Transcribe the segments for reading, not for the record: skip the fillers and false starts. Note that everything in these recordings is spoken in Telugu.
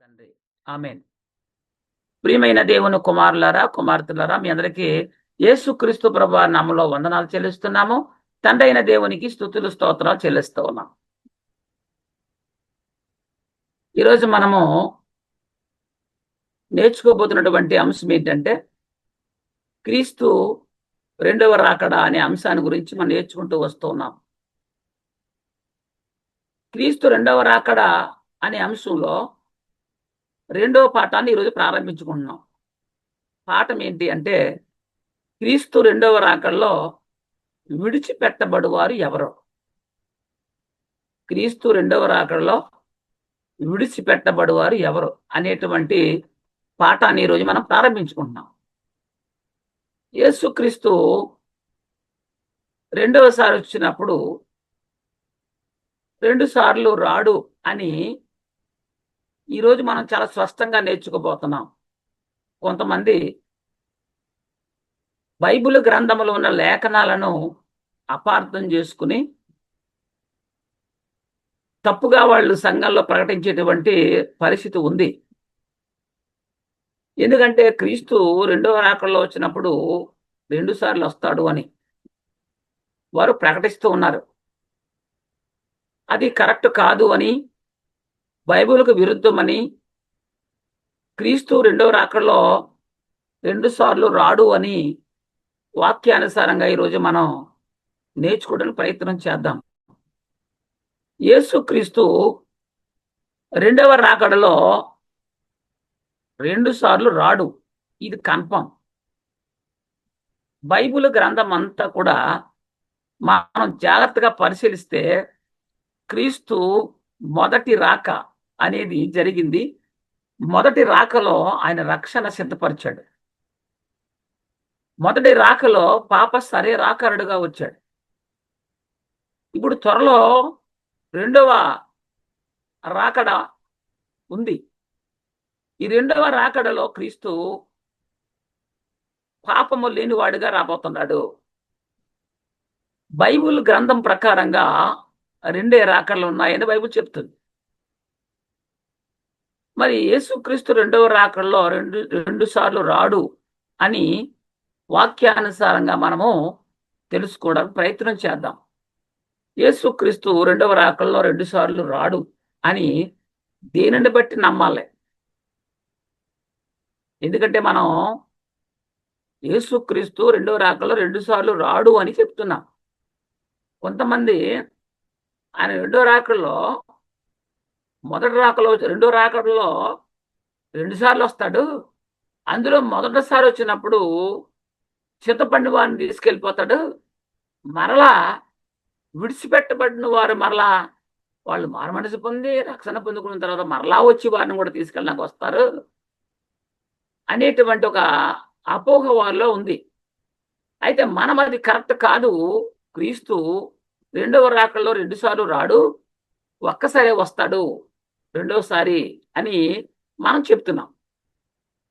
తండ్రి. ఆమేన్. ప్రియమైన దేవుని కుమారులారా, కుమార్తెలారా, మీ అందరికీ యేసుక్రీస్తు ప్రభువారి నామములో వందనాలు చెల్లిస్తున్నాము. తండ్రైన దేవునికి స్తుతులు, స్తోత్రాలు చెల్లిస్తూ ఉన్నాం. ఈరోజు మనము నేర్చుకోబోతున్నటువంటి అంశం ఏంటంటే, క్రీస్తు రెండవ రాకడ అనే అంశాన్ని గురించి మనం నేర్చుకుంటూ వస్తూ ఉన్నాం. క్రీస్తు రెండవ రాకడ అనే అంశంలో రెండవ పాఠాన్ని ఈరోజు ప్రారంభించుకుంటున్నాం. పాఠం ఏంటి అంటే, క్రీస్తు రెండవ రాకడలో విడిచిపెట్టబడువారు ఎవరు? క్రీస్తు రెండవ రాకడలో విడిచిపెట్టబడువారు ఎవరు అనేటువంటి పాఠాన్ని ఈరోజు మనం ప్రారంభించుకుంటున్నాం. యేసుక్రీస్తు రెండవసారి వచ్చినప్పుడు 2 సార్లు రాడు అని ఈరోజు మనం చాలా స్పష్టంగా నేర్చుకోబోతున్నాం. కొంతమంది బైబిల్ గ్రంథంలో ఉన్న లేఖనాలను అపార్థం చేసుకుని తప్పుగా వాళ్ళు సంఘంలో ప్రకటించేటువంటి పరిస్థితి ఉంది. ఎందుకంటే క్రీస్తు రెండవ రాకడలో వచ్చినప్పుడు 2 సార్లు వస్తాడు అని వారు ప్రకటిస్తూ ఉన్నారు. అది కరెక్ట్ కాదు అని, బైబిల్కు విరుద్ధమని, క్రీస్తు రెండవ రాకడలో 2 సార్లు రాడు అని వాక్యానుసారంగా ఈరోజు మనం నేర్చుకోవడానికి ప్రయత్నం చేద్దాం. యేసుక్రీస్తు రెండవ రాకడలో 2 సార్లు రాడు, ఇది కన్ఫర్మ్. బైబిల్ గ్రంథం అంతా కూడా మనం జాగ్రత్తగా పరిశీలిస్తే క్రీస్తు మొదటి రాక అనేది జరిగింది. మొదటి రాకలో ఆయన రక్షణ సిద్ధపరిచాడు. మొదటి రాకలో పాప శరీరాకారుడుగా వచ్చాడు. ఇప్పుడు త్వరలో రెండవ రాకడ ఉంది. ఈ రెండవ రాకడలో క్రీస్తు పాపము లేనివాడుగా రాబోతున్నాడు. బైబిల్ గ్రంథం ప్రకారంగా 2 రాకడలు ఉన్నాయని బైబిల్ చెప్తుంది. మరి యేసుక్రీస్తు రెండవ రాకడలో రెండు సార్లు రాడు అని వాక్యానుసారంగా మనము తెలుసుకోవడానికి ప్రయత్నం చేద్దాం. యేసుక్రీస్తు రెండవ రాకడలో 2 సార్లు రాడు అని దేనిని బట్టి నమ్మాలి? ఎందుకంటే మనం యేసుక్రీస్తు రెండవ రాకడలో 2 సార్లు రాడు అని చెప్తున్నాం. కొంతమంది ఆయన రెండో రాకడలో రెండో రాకడలో 2 సార్లు వస్తాడు, అందులో మొదటిసారి వచ్చినప్పుడు చింతపండు వారిని తీసుకెళ్ళిపోతాడు, మరలా విడిచిపెట్టబడిన వారు మరలా వాళ్ళు మారుమనసు పొంది రక్షణ పొందుకున్న తర్వాత మరలా వచ్చి వారిని కూడా తీసుకెళ్ళడానికి వస్తారు అనేటువంటి ఒక అపోహ వారిలో ఉంది. అయితే మనం అది కరెక్ట్ కాదు. క్రీస్తు రెండవ రాకడలో 2 సార్లు రాడు, ఒక్కసారే వస్తాడు రెండోసారి అని మనం చెప్తున్నాం.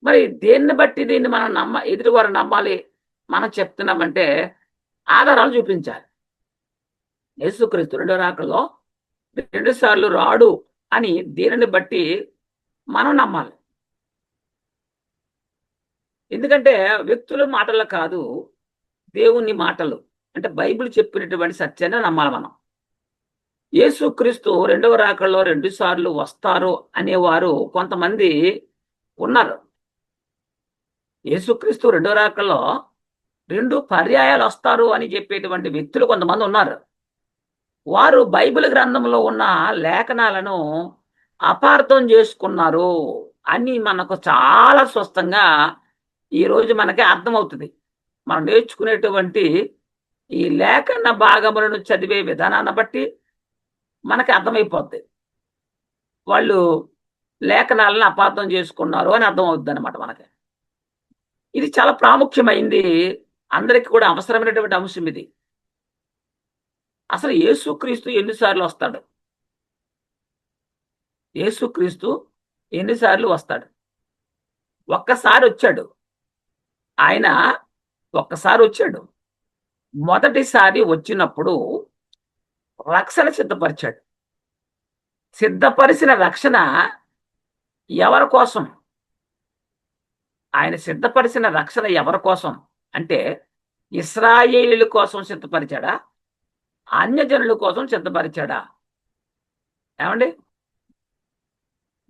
మరి దేన్ని బట్టి దీన్ని మనం ఎదుటివారు నమ్మాలి మనం చెప్తున్నామంటే ఆధారాలు చూపించాలి. యేసుక్రీస్తు రెండవ రాకడలో 2 సార్లు రాడు అని దేనిని బట్టి మనం నమ్మాలి? ఎందుకంటే వ్యక్తుల మాటలు కాదు, దేవుని మాటలు, అంటే బైబిల్ చెప్పినటువంటి సత్యాన్ని నమ్మాలి మనం. యేసుక్రీస్తు రెండవ రాకడలో 2 సార్లు వస్తారు అనేవారు కొంతమంది ఉన్నారు. యేసుక్రీస్తు రెండవ రాకడలో 2 పర్యాయాలు వస్తారు అని చెప్పేటువంటి వ్యక్తులు కొంతమంది ఉన్నారు. వారు బైబిల్ గ్రంథంలో ఉన్న లేఖనాలను అపార్థం చేసుకున్నారు అని మనకు చాలా స్పష్టంగా ఈరోజు మనకి అర్థమవుతుంది. మనం నేర్చుకునేటువంటి ఈ లేఖన భాగములను చదివే విధానాన్ని బట్టి మనకి అర్థమైపోద్ది. వాళ్ళు లేఖనాలను అపార్థం చేసుకున్నారు అని అర్థమవుద్ది అనమాట మనకి. ఇది చాలా ప్రాముఖ్యమైంది, అందరికీ కూడా అవసరమైనటువంటి అంశం ఇది. అసలు యేసుక్రీస్తు ఎన్నిసార్లు వస్తాడు? యేసుక్రీస్తు ఎన్నిసార్లు వస్తాడు? ఒక్కసారి వచ్చాడు. ఆయన ఒక్కసారి వచ్చాడు. మొదటిసారి వచ్చినప్పుడు రక్షణ సిద్ధపరిచాడు. సిద్ధపరిచిన రక్షణ ఎవరి కోసం? ఆయన సిద్ధపరిచిన రక్షణ ఎవరి కోసం అంటే ఇశ్రాయేలీయుల కోసం సిద్ధపరిచాడా? అన్యజనుల కోసం సిద్ధపరిచాడా? ఏమండి?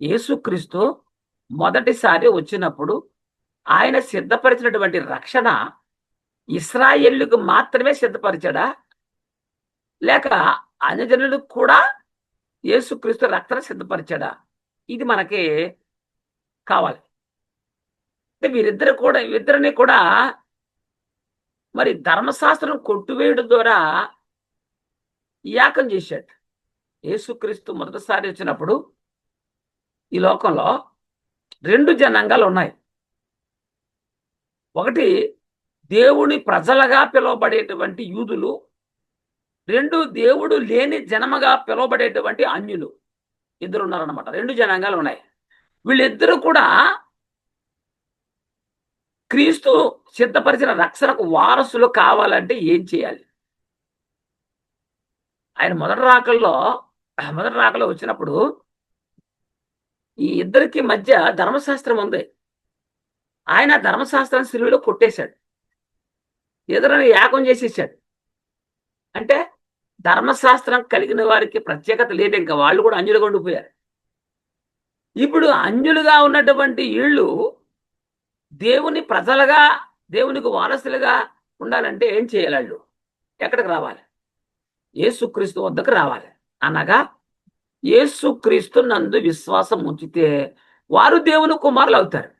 యేసుక్రీస్తు మొదటిసారి వచ్చినప్పుడు ఆయన సిద్ధపరిచినటువంటి రక్షణ ఇశ్రాయేలుకు మాత్రమే సిద్ధపరిచాడా? లేక అన్యజనులకు కూడా యేసుక్రీస్తు రక్షణ సిద్ధపరిచాడా? ఇది మనకి కావాలి. వీరిద్దరిని కూడా మరి ధర్మశాస్త్రం కొట్టువేయడం ద్వారా యాకం చేశాడు. యేసుక్రీస్తు మొదటిసారి వచ్చినప్పుడు ఈ లోకంలో 2 జనాంగాలు ఉన్నాయి. ఒకటి దేవుని ప్రజలుగా పిలువబడేటువంటి యూదులు, 2 దేవుడు లేని జనముగా పిలువబడేటువంటి అన్యులు. ఇద్దరు ఉన్నారన్నమాట. 2 జనాంగాలు ఉన్నాయి. వీళ్ళిద్దరూ కూడా క్రీస్తు సిద్ధపరిచిన రక్షణకు వారసులు కావాలంటే ఏం చేయాలి? ఆయన మొదటి రాకలో వచ్చినప్పుడు ఈ ఇద్దరికి మధ్య ధర్మశాస్త్రం ఉంది. ఆయన ధర్మశాస్త్రం సిలువలో కొట్టేశాడు, ఎదురని యాగం చేసేసాడు. అంటే ధర్మశాస్త్రం కలిగిన వారికి ప్రత్యేకత లేదు, ఇంకా వాళ్ళు కూడా అన్యులుగా ఉండిపోయారు. ఇప్పుడు అన్యులుగా ఉన్నటువంటి వీళ్ళు దేవుని ప్రజలుగా, దేవునికి వారసులుగా ఉండాలంటే ఏం చేయాలి? వాళ్ళు ఎక్కడికి రావాలి? యేసుక్రీస్తు వద్దకు రావాలి. అనగా యేసుక్రీస్తు నందు విశ్వాసం ఉంచితే వారు దేవుని కుమారులు అవుతారు.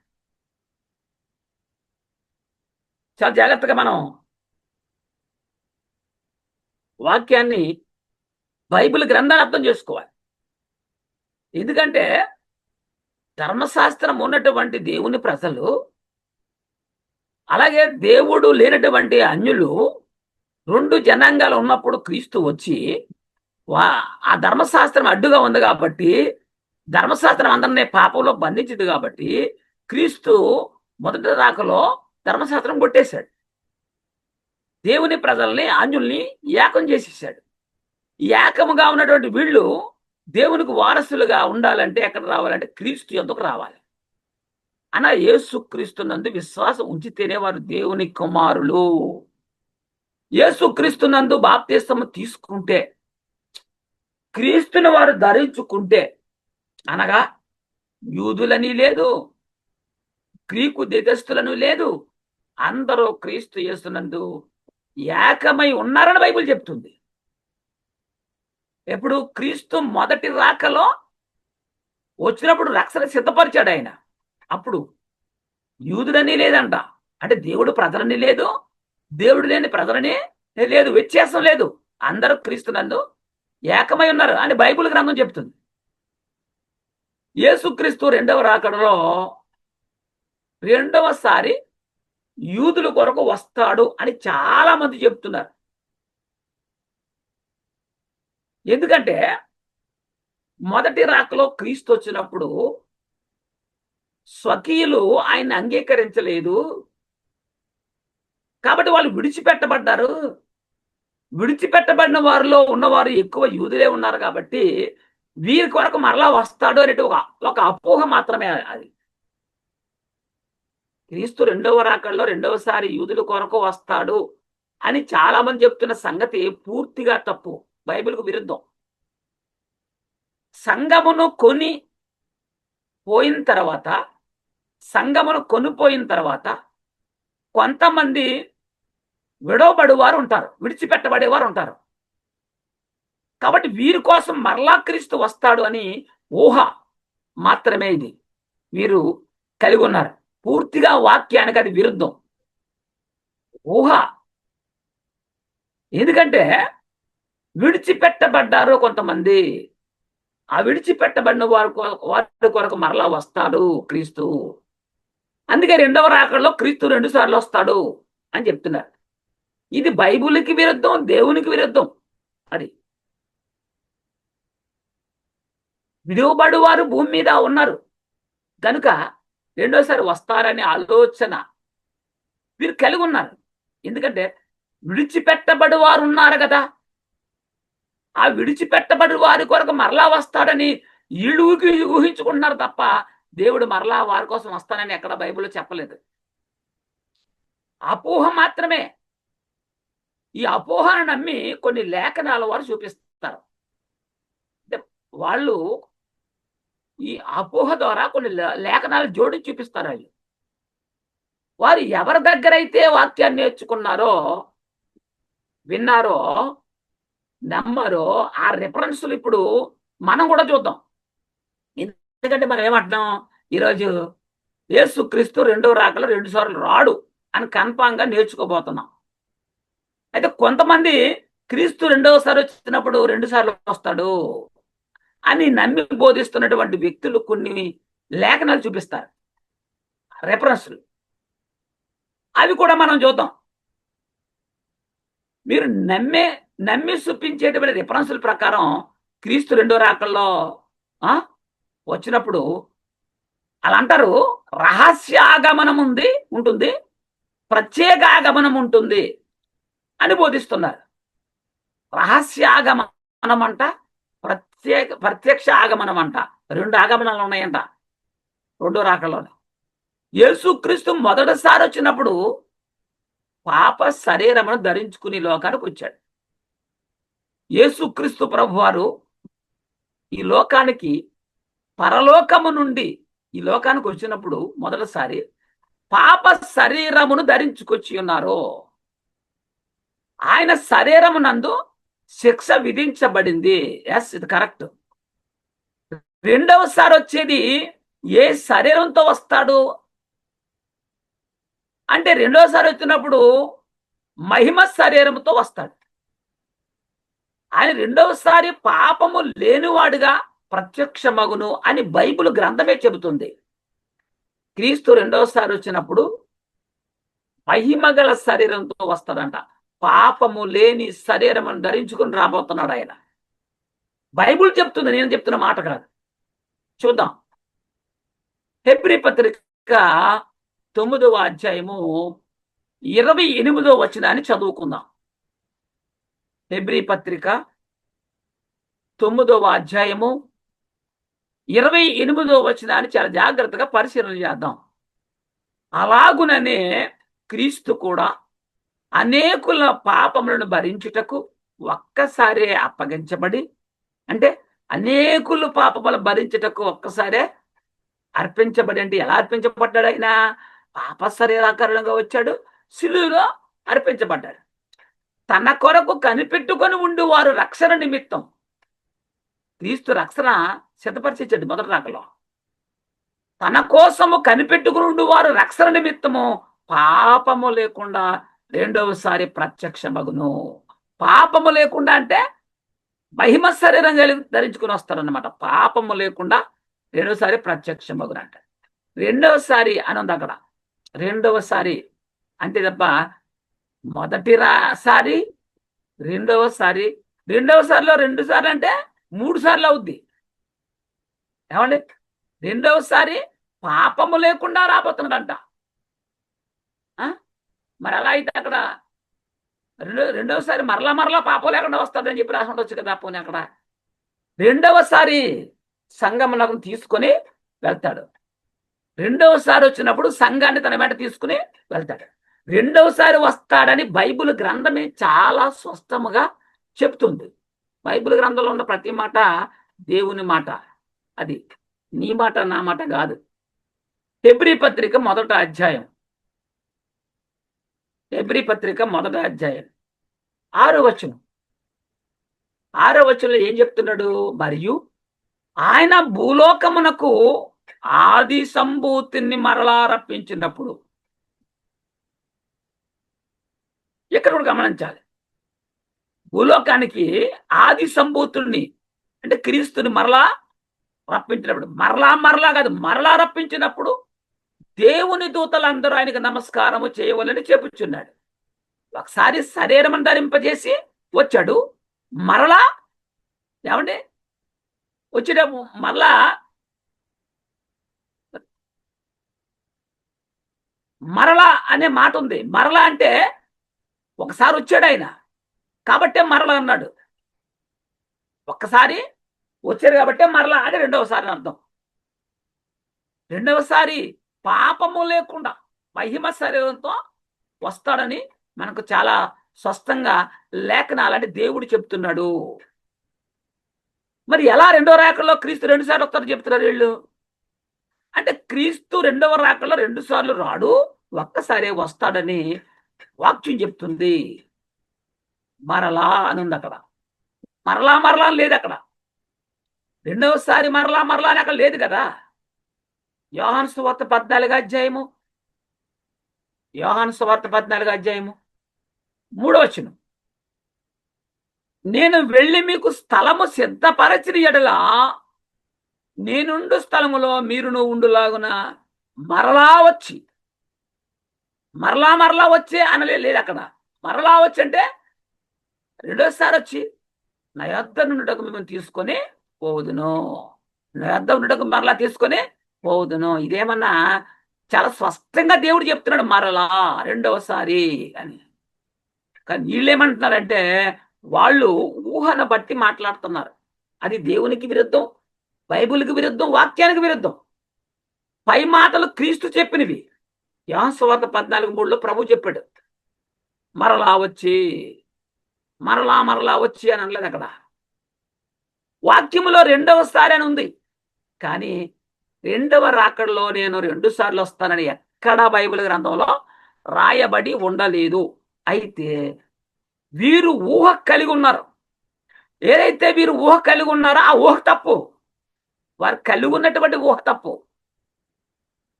చాలా జాగ్రత్తగా మనం వాక్యాన్ని, బైబిల్ గ్రంథాన్ని అర్థం చేసుకోవాలి. ఎందుకంటే ధర్మశాస్త్రం ఉన్నటువంటి దేవుని ప్రజలు, అలాగే దేవుడు లేనటువంటి అన్యులు 2 జనాంగాలు ఉన్నప్పుడు క్రీస్తు వచ్చి ఆ ధర్మశాస్త్రం అడ్డుగా ఉంది కాబట్టి, ధర్మశాస్త్రం అందరినీ పాపంలో బంధించింది కాబట్టి క్రీస్తు మొదటి రాకలో ధర్మశాస్త్రం కొట్టేశాడు. దేవుని ప్రజల్ని, అన్యుల్ని ఏకం చేసేసాడు. ఏకముగా ఉన్నటువంటి వీళ్ళు దేవునికి వారసులుగా ఉండాలంటే ఎక్కడ రావాలంటే క్రీస్తు యొద్దకు రావాలి. అలా యేసుక్రీస్తు నందు విశ్వాసం ఉంచితేనే వారు దేవుని కుమారులు. యేసుక్రీస్తు నందు బాప్తిస్మం తీసుకుంటే, క్రీస్తుని వారు ధరించుకుంటే, అనగా యూదులని లేదు, గ్రీకు దేశస్థులను లేదు, అందరూ క్రీస్తు యేసునందు ఏకమై ఉన్నారని బైబిల్ చెప్తుంది. ఎప్పుడు? క్రీస్తు మొదటి రాకలో వచ్చినప్పుడు రక్షణ సిద్ధపరిచాడు ఆయన. అప్పుడు యూదులని లేదంట, అంటే దేవుడు ప్రజలని లేదు, దేవుడు లేని ప్రజలని లేదు, వ్యత్యాసం లేదు, అందరూ క్రీస్తునందు ఏకమై ఉన్నారు అని బైబిల్ గ్రంథం చెప్తుంది. యేసుక్రీస్తు రెండవ రాకడలో రెండవసారి యూదుల కొరకు వస్తాడు అని చాలా మంది చెప్తున్నారు. ఎందుకంటే మొదటి రాకలో క్రీస్తు వచ్చినప్పుడు స్వకీయులు ఆయన్ని అంగీకరించలేదు కాబట్టి వాళ్ళు విడిచిపెట్టబడ్డారు. విడిచిపెట్టబడిన వారిలో ఉన్నవారు ఎక్కువ యూదులే ఉన్నారు కాబట్టి వీరి కొరకు మరలా వస్తాడు అనేటి ఒక అపోహ మాత్రమే అది. క్రీస్తు రెండవ రాకడలో రెండవసారి యూదుల కొరకు వస్తాడు అని చాలా మంది చెప్తున్న సంగతి పూర్తిగా తప్పు, బైబిల్కు విరుద్ధం. సంఘమును కొనిపోయిన తర్వాత కొంతమంది విడవబడేవారు ఉంటారు, విడిచిపెట్టబడేవారు ఉంటారు. కాబట్టి వీరి కోసం మరలా క్రీస్తు వస్తాడు అని ఊహ మాత్రమే ఇది వీరు కలిగి ఉన్నారు. పూర్తిగా వాక్యానికి అది విరుద్ధం, ఊహ. ఎందుకంటే విడిచిపెట్టబడ్డారు కొంతమంది, ఆ విడిచిపెట్టబడిన వారి కొరకు మరలా వస్తాడు క్రీస్తు. అందుకే రెండవ రాకడలో క్రీస్తు 2 సార్లు వస్తాడు అని చెప్తున్నారు. ఇది బైబిల్కి విరుద్ధం, దేవునికి విరుద్ధం. అది విడువబడి వారు భూమి మీద ఉన్నారు కనుక రెండోసారి వస్తారనే ఆలోచన వీరు కలిగి ఉన్నారు. ఎందుకంటే విడిచిపెట్టబడి వారు ఉన్నారు కదా, ఆ విడిచిపెట్టబడి వారి కొరకు మరలా వస్తాడని వీళ్ళు ఊహించుకుంటున్నారు తప్ప దేవుడు మరలా వారి కోసం వస్తానని ఎక్కడ బైబిల్లో చెప్పలేదు. అపోహ మాత్రమే. ఈ అపోహను నమ్మి కొన్ని లేఖనాల వారు చూపిస్తారు. అంటే వాళ్ళు ఈ అపోహ ద్వారా కొన్ని లేఖనాలు జోడించి చూపిస్తారు. వారు ఎవరి దగ్గరైతే వాక్యాన్ని నేర్చుకున్నారో, విన్నారో, నమ్మరో ఆ రిఫరెన్స్లు ఇప్పుడు మనం కూడా చూద్దాం. ఎందుకంటే మనం ఏమంటున్నాం ఈరోజు, యేసుక్రీస్తు రెండో రాకలో 2 సార్లు రాడు అని కన్ఫామ్ గా నేర్చుకోబోతున్నాం. అయితే కొంతమంది క్రీస్తు రెండవసారి వచ్చినప్పుడు 2 సార్లు వస్తాడు అని నమ్మి బోధిస్తున్నటువంటి వ్యక్తులు కొన్ని లేఖనాలు చూపిస్తారు, రెఫరెన్స్లు. అవి కూడా మనం చూద్దాం. మీరు నమ్మి చూపించేటువంటి రిఫరెన్స్ల ప్రకారం క్రీస్తు రెండో రాకల్లో వచ్చినప్పుడు అలా అంటారు, రహస్య ఆగమనం ఉంటుంది, ప్రత్యేక ఆగమనం ఉంటుంది అని బోధిస్తున్నారు. రహస్య ఆగమనం అంట, ప్రత్యక్ష ఆగమనం అంట, 2 ఆగమనాలు ఉన్నాయంట రెండో రాకల్లోనే. యేసుక్రీస్తు మొదటిసారి వచ్చినప్పుడు పాప శరీరమును ధరించుకుని లోకానికి వచ్చాడు. యేసుక్రీస్తు ప్రభువారు ఈ లోకానికి పరలోకము నుండి ఈ లోకానికి వచ్చినప్పుడు మొదటిసారి పాప శరీరమును ధరించుకొచ్చి ఉన్నారు. ఆయన శరీరమునందు శిక్ష విధించబడింది. ఎస్, ఇది కరెక్ట్. రెండవసారి వచ్చేది ఏ శరీరంతో వస్తాడు అంటే, రెండోసారి వచ్చినప్పుడు మహిమ శరీరంతో వస్తాడు. ఆయన రెండవసారి పాపము లేనివాడుగా ప్రత్యక్షమగును అని బైబిల్ గ్రంథమే చెబుతుంది. క్రీస్తు రెండవసారి వచ్చినప్పుడు మహిమ గల శరీరంతో వస్తాడంట. పాపము లేని శరీరమును ధరించుకుని రాబోతున్నాడు ఆయన. బైబిల్ చెప్తుంది, నేను చెప్తున్న మాట కాదు. చూద్దాం. హెబ్రీ పత్రిక 9వ అధ్యాయము 28వ వచనాన్ని చదువుకుందాం. హెబ్రీ పత్రిక 9వ అధ్యాయము 28వ వచనాన్ని చాలా జాగ్రత్తగా పరిశీలన చేద్దాం. అలాగుననే క్రీస్తు కూడా అనేకుల పాపములను భరించుటకు ఒక్కసారే అప్పగించబడి, అంటే అనేకులు పాపములు భరించుటకు ఒక్కసారే అర్పించబడి, అంటే ఎలా అర్పించబడ్డాడు? ఆయన పాప శరీరాకారంగా వచ్చాడు, శిలువలో అర్పించబడ్డాడు. తన కొరకు కనిపెట్టుకొని ఉండి వారు రక్షణ నిమిత్తం క్రీస్తు రక్షణ సిద్ధపరిచాడు మొదటి రాకలో. తన కోసము కనిపెట్టుకుని ఉండి వారు రక్షణ నిమిత్తము పాపము లేకుండా రెండవసారి ప్రత్యక్షమగును. పాపము లేకుండా అంటే మహిమ శరీరం ధరించుకుని వస్తారన్నమాట. పాపము లేకుండా రెండోసారి ప్రత్యక్షమగును అంట. రెండవసారి అని ఉంది అక్కడ. రెండవసారి అంతే తప్ప మొదటిసారి రెండవసారి, రెండవసారిలో 2 సార్లు అంటే 3 సార్లు అవుద్ది. ఏమండి? రెండవసారి పాపము లేకుండా రాబోతున్నాడంట. మరి అలా అయితే అక్కడ రెండవసారి మరలా పాపం లేకుండా వస్తుందని చెప్పి రాసి ఉండొచ్చు కదా. పోనీ అక్కడ రెండవసారి సంఘమునకు తీసుకొని వెళ్తాడు. రెండవసారి వచ్చినప్పుడు సంఘాన్ని తన వెంట తీసుకుని వెళ్తాడు. రెండవసారి వస్తాడని బైబిల్ గ్రంథమే చాలా స్పష్టముగా చెప్తుంది. బైబిల్ గ్రంథంలో ఉన్న ప్రతి మాట దేవుని మాట. అది నీ మాట నా మాట కాదు. హెబ్రీ పత్రిక 1వ అధ్యాయం, హెబ్రీ పత్రిక 1వ అధ్యాయం 6వ వచనం. 6వ వచనంలో ఏం చెప్తున్నాడు? మరియు ఆయన భూలోకమునకు ఆది సంభూతిని మరలా రప్పించినప్పుడు, ఇక్కడ కూడా గమనించాలి, భూలోకానికి ఆది సంభూతుల్ని అంటే క్రీస్తుని మరలా రప్పించినప్పుడు, మరలా కాదు, మరలా రప్పించినప్పుడు దేవుని దూతలందరూ ఆయనకు నమస్కారము చేయవలని చెప్పుచున్నాడు. ఒకసారి శరీరం ధరింపజేసి వచ్చాడు, మరలా ఏమండి వచ్చేటప్పుడు మరలా అనే మాట ఉంది. మరలా అంటే ఒకసారి వచ్చాడు ఆయన కాబట్టే మరలా అన్నాడు. ఒక్కసారి వచ్చాడు కాబట్టే మరలా అంటే రెండవసారి అర్థం. రెండవసారి పాపము లేకుండా మహిమ శరీరంతో వస్తాడని మనకు చాలా స్పష్టంగా లేఖనాలంటే దేవుడు చెప్తున్నాడు. మరి ఎలా రెండో రాకల్లో క్రీస్తు 2 సార్లు వస్తారని చెప్తున్నారు వీళ్ళు? అంటే క్రీస్తు రెండవ రాకల్లో 2 సార్లు రాడు, ఒక్కసారే వస్తాడని వాక్యం చెప్తుంది. మరలా అని ఉంది అక్కడ. మరలా మరలా అని లేదు అక్కడ. రెండవసారి మరలా మరలా అని అక్కడ లేదు కదా. యోహాను సువార్త 14 అధ్యాయము, యోహాను సువార్త 14 అధ్యాయము 3వ వచనం, నేను వెళ్ళి మీకు స్థలము సిద్ధపరచిన ఎడల నేనుండు స్థలములో మీరును ఉండులాగున మరలా వచ్చి, మరలా మరలా వచ్చే అనలే లేదు అక్కడ. మరలా వచ్చి అంటే రెండోసారి వచ్చి నా యొద్ద నుండుటకు మిమ్మల్ని తీసుకొని పోవుదును, నా యొద్ద నుండుటకు మరలా తీసుకొని పోవుదును. ఇదేమన్నా చాలా స్పష్టంగా దేవుడు చెప్తున్నాడు మరలా రెండవసారి అని. కానీ వీళ్ళు ఏమంటున్నారంటే వాళ్ళు ఊహను బట్టి మాట్లాడుతున్నారు. అది దేవునికి విరుద్ధం, బైబిల్కి విరుద్ధం, వాక్యానికి విరుద్ధం. పై మాటలు క్రీస్తు చెప్పినవి. యోహాను సువార్త 14:3లో ప్రభు చెప్పాడు మరలా వచ్చి, మరలా మరలా వచ్చి అని అనలేదు అక్కడ. వాక్యములో రెండవసారి అని ఉంది, కానీ రెండవ రాకడలో నేను 2 సార్లు వస్తానని ఎక్కడా బైబిల్ గ్రంథంలో రాయబడి ఉండలేదు. అయితే వీరు ఊహ కలిగి ఉన్నారు. ఏదైతే వీరు ఊహ కలిగి ఉన్నారో ఆ ఊహ తప్పు. వారు కలిగి ఉన్నటువంటి ఊహ తప్పు.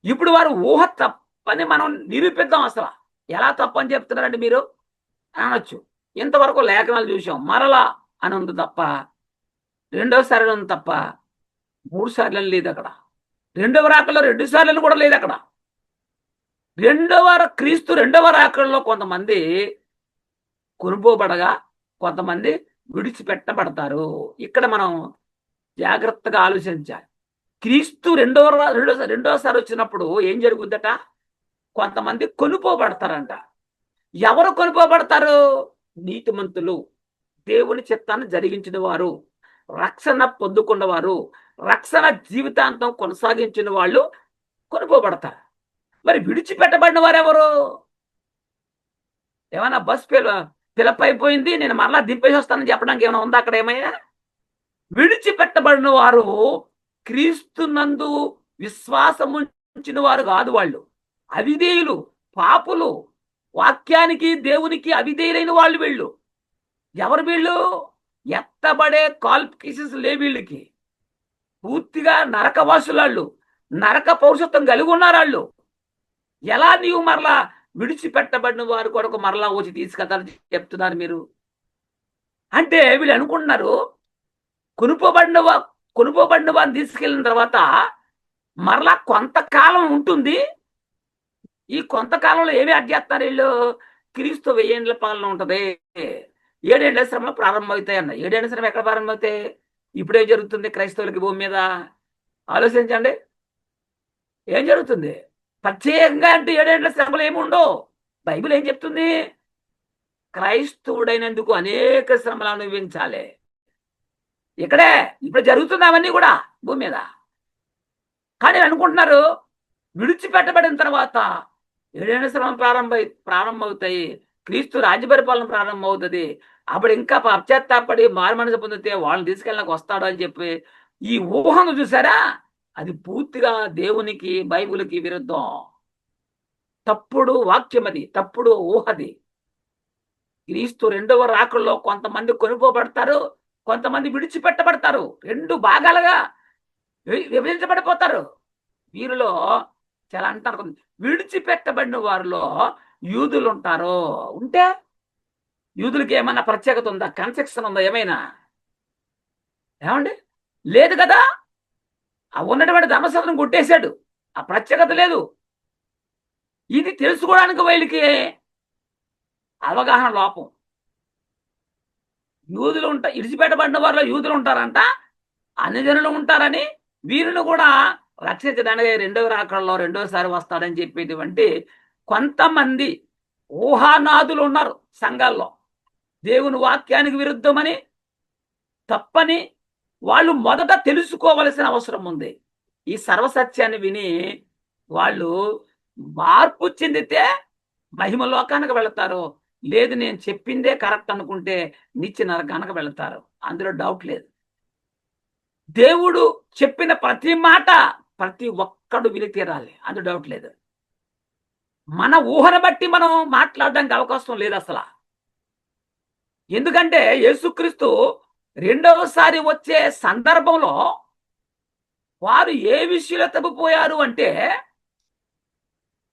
ఇప్పుడు వారు ఊహ తప్పని మనం నిరూపిద్దాం. అసలు ఎలా తప్పు అని చెప్తున్నారండి మీరు అనొచ్చు. ఇంతవరకు లేఖనాలు చూసాం, మరలా అని ఉంది తప్ప, రెండోసారి ఉంది తప్ప 3 సార్లు లేదు అక్కడ. రెండవ రాకల్లో 2 సార్లు కూడా లేదు అక్కడ. క్రీస్తు రెండవ రాకల్లో కొంతమంది కొనుపోబడగా కొంతమంది విడిచిపెట్టబడతారు. ఇక్కడ మనం జాగ్రత్తగా ఆలోచించాలి. క్రీస్తు రెండోసారి వచ్చినప్పుడు ఏం జరుగుద్దట? కొంతమంది కొనుపోబడతారంట. ఎవరు కొనుపోబడతారు? నీతిమంతులు, దేవుని చిత్తాన్ని జరిగించిన వారు, రక్షణ పొందుకున్నవారు, రక్షణ జీవితాంతం కొనసాగించిన వాళ్ళు కొనుపోబడతారు. మరి విడిచిపెట్టబడిన వారు ఎవరు? ఏమన్నా బస్ ఫిలప్ అయిపోయింది, నేను మరలా దింపేసి వస్తానని చెప్పడానికి ఏమైనా ఉందా అక్కడ? ఏమయ్యా? విడిచిపెట్టబడిన వారు క్రీస్తునందు విశ్వాసం ఉంచిన వారు కాదు. వాళ్ళు అవిధేయులు, పాపులు, వాక్యానికి దేవునికి అవిధేయులైన వాళ్ళు వీళ్ళు. ఎవరు వీళ్ళు? ఎత్తబడే క్వాలిఫికేషన్స్ లేవు వీళ్ళకి. పూర్తిగా నరకవాసులాళ్ళు, నరక పౌరుషత్వం కలిగి ఉన్నారు వాళ్ళు. ఎలా నీవు మరలా విడిచిపెట్టబడిన వారి కొరకు మరలా వచ్చి తీసుకెళ్తారని చెప్తున్నారు మీరు? అంటే వీళ్ళు అనుకుంటున్నారు కొనుపోబడిన వారిని తీసుకెళ్ళిన తర్వాత మరలా కొంతకాలం ఉంటుంది. ఈ కొంతకాలంలో ఏమి అడ్జేస్తారు వీళ్ళు? క్రీస్తు 1000 ఏళ్ల పాలన ఉంటుంది, 7 ఏళ్ల శ్రమలు ప్రారంభమవుతాయి అన్న. 7 ఏళ్ల శ్రమ ఎక్కడ ప్రారంభమవుతాయి? ఇప్పుడే జరుగుతుంది క్రైస్తవులకి భూమి మీద. ఆలోచించండి, ఏం జరుగుతుంది? ప్రత్యేకంగా అంటే 7 ఏళ్ల శ్రమలు ఏమి ఉండవు. బైబిల్ ఏం చెప్తుంది? క్రైస్తవుడైనందుకు అనేక శ్రమలు అనుభవించాలి. ఇక్కడే ఇప్పుడు జరుగుతుంది అవన్నీ కూడా భూమి మీద. కానీ అనుకుంటున్నారు విడిచిపెట్టబడిన తర్వాత 7 ఏళ్ల శ్రమ ప్రారంభమవుతాయి, క్రీస్తు రాజ్య పరిపాలన ప్రారంభమవుతుంది, అప్పుడు ఇంకా పశ్చాత్తాపడి మారు మనసు పొందితే వాళ్ళని తీసుకెళ్ళడానికి వస్తాడు అని చెప్పి ఈ ఊహను చూసారా? అది పూర్తిగా దేవునికి బైబిల్కి విరుద్ధం. తప్పుడు వాక్యం అది, తప్పుడు ఊహది. క్రీస్తు రెండవ రాకల్లో కొంతమంది కొనుపోబడతారు, కొంతమంది విడిచిపెట్టబడతారు. 2 భాగాలుగా విభజించబడిపోతారు. వీరిలో చాలా అంటారు, విడిచిపెట్టబడిన వారిలో యూదులు ఉంటారు. ఉంటే యూదులకి ఏమన్నా ప్రత్యేకత ఉందా? కన్సెక్షన్ ఉందా? ఏమైనా? ఏమండి? లేదు కదా. ఆ ఉన్నటువంటి ధర్మశాస్త్రం కొట్టేశాడు, ఆ ప్రత్యేకత లేదు. ఇది తెలుసుకోవడానికి వీళ్ళకి అవగాహన లోపం. యూదులు విడిచిపెట్టబడిన వారిలో యూదులు ఉంటారంట, అన్ని జనులు ఉంటారని వీరిని కూడా రక్షించడానికి రెండవ రాకడలో రెండోసారి వస్తాడని చెప్పేటువంటి కొంతమంది ఊహానాదులు ఉన్నారు సంఘాల్లో. దేవుని వాక్యానికి విరుద్ధమని, తప్పని వాళ్ళు మొదట తెలుసుకోవలసిన అవసరం ఉంది. ఈ సర్వసత్యాన్ని విని వాళ్ళు మార్పు చెందితే మహిమ లోకానికి వెళతారు. లేదు నేను చెప్పిందే కరెక్ట్ అనుకుంటే నిత్య నరకానికి వెళతారు. అందులో డౌట్ లేదు. దేవుడు చెప్పిన ప్రతి మాట ప్రతి ఒక్కడు విని తీరాలి. అందులో డౌట్ లేదు. మన ఊహను బట్టి మనం మాట్లాడడానికి అవకాశం లేదు అసలు. ఎందుకంటే యేసుక్రీస్తు రెండవసారి వచ్చే సందర్భంలో వారు ఏ విషయంలో తప్పిపోయారు అంటే,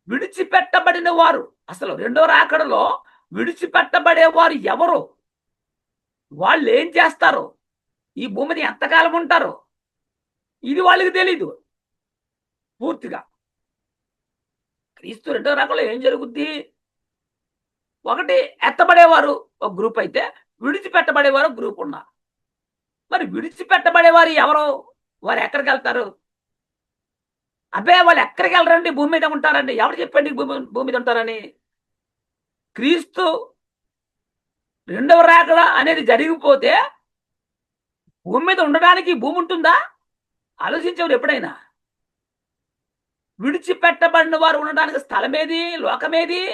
విడిచిపెట్టబడిన వారు, అసలు రెండో రాకడలో విడిచిపెట్టబడే వారు ఎవరు, వాళ్ళు ఏం చేస్తారు, ఈ భూమిని ఎంతకాలం ఉంటారు, ఇది వాళ్ళకి తెలీదు పూర్తిగా. క్రీస్తు రెండో రాకడలో ఏం జరుగుద్ది? ఒకటి, ఎత్తబడేవారు ఒక గ్రూప్ అయితే, విడిచిపెట్టబడేవారు ఒక గ్రూప్ ఉన్నారు. మరి విడిచిపెట్టబడేవారు ఎవరు? వారు ఎక్కడికి వెళ్తారు? అబ్బే వాళ్ళు ఎక్కడికి వెళ్ళరండి, భూమి మీద ఉంటారండి. ఎవరు చెప్పండి భూమి మీద ఉంటారని? క్రీస్తు రెండవ రాకడ అనేది జరిగిపోతే భూమి మీద ఉండడానికి భూమి ఉంటుందా? ఆలోచించేవారు ఎప్పుడైనా? విడిచిపెట్టబడిన వారు ఉండడానికి స్థలమేది, లోకమేది,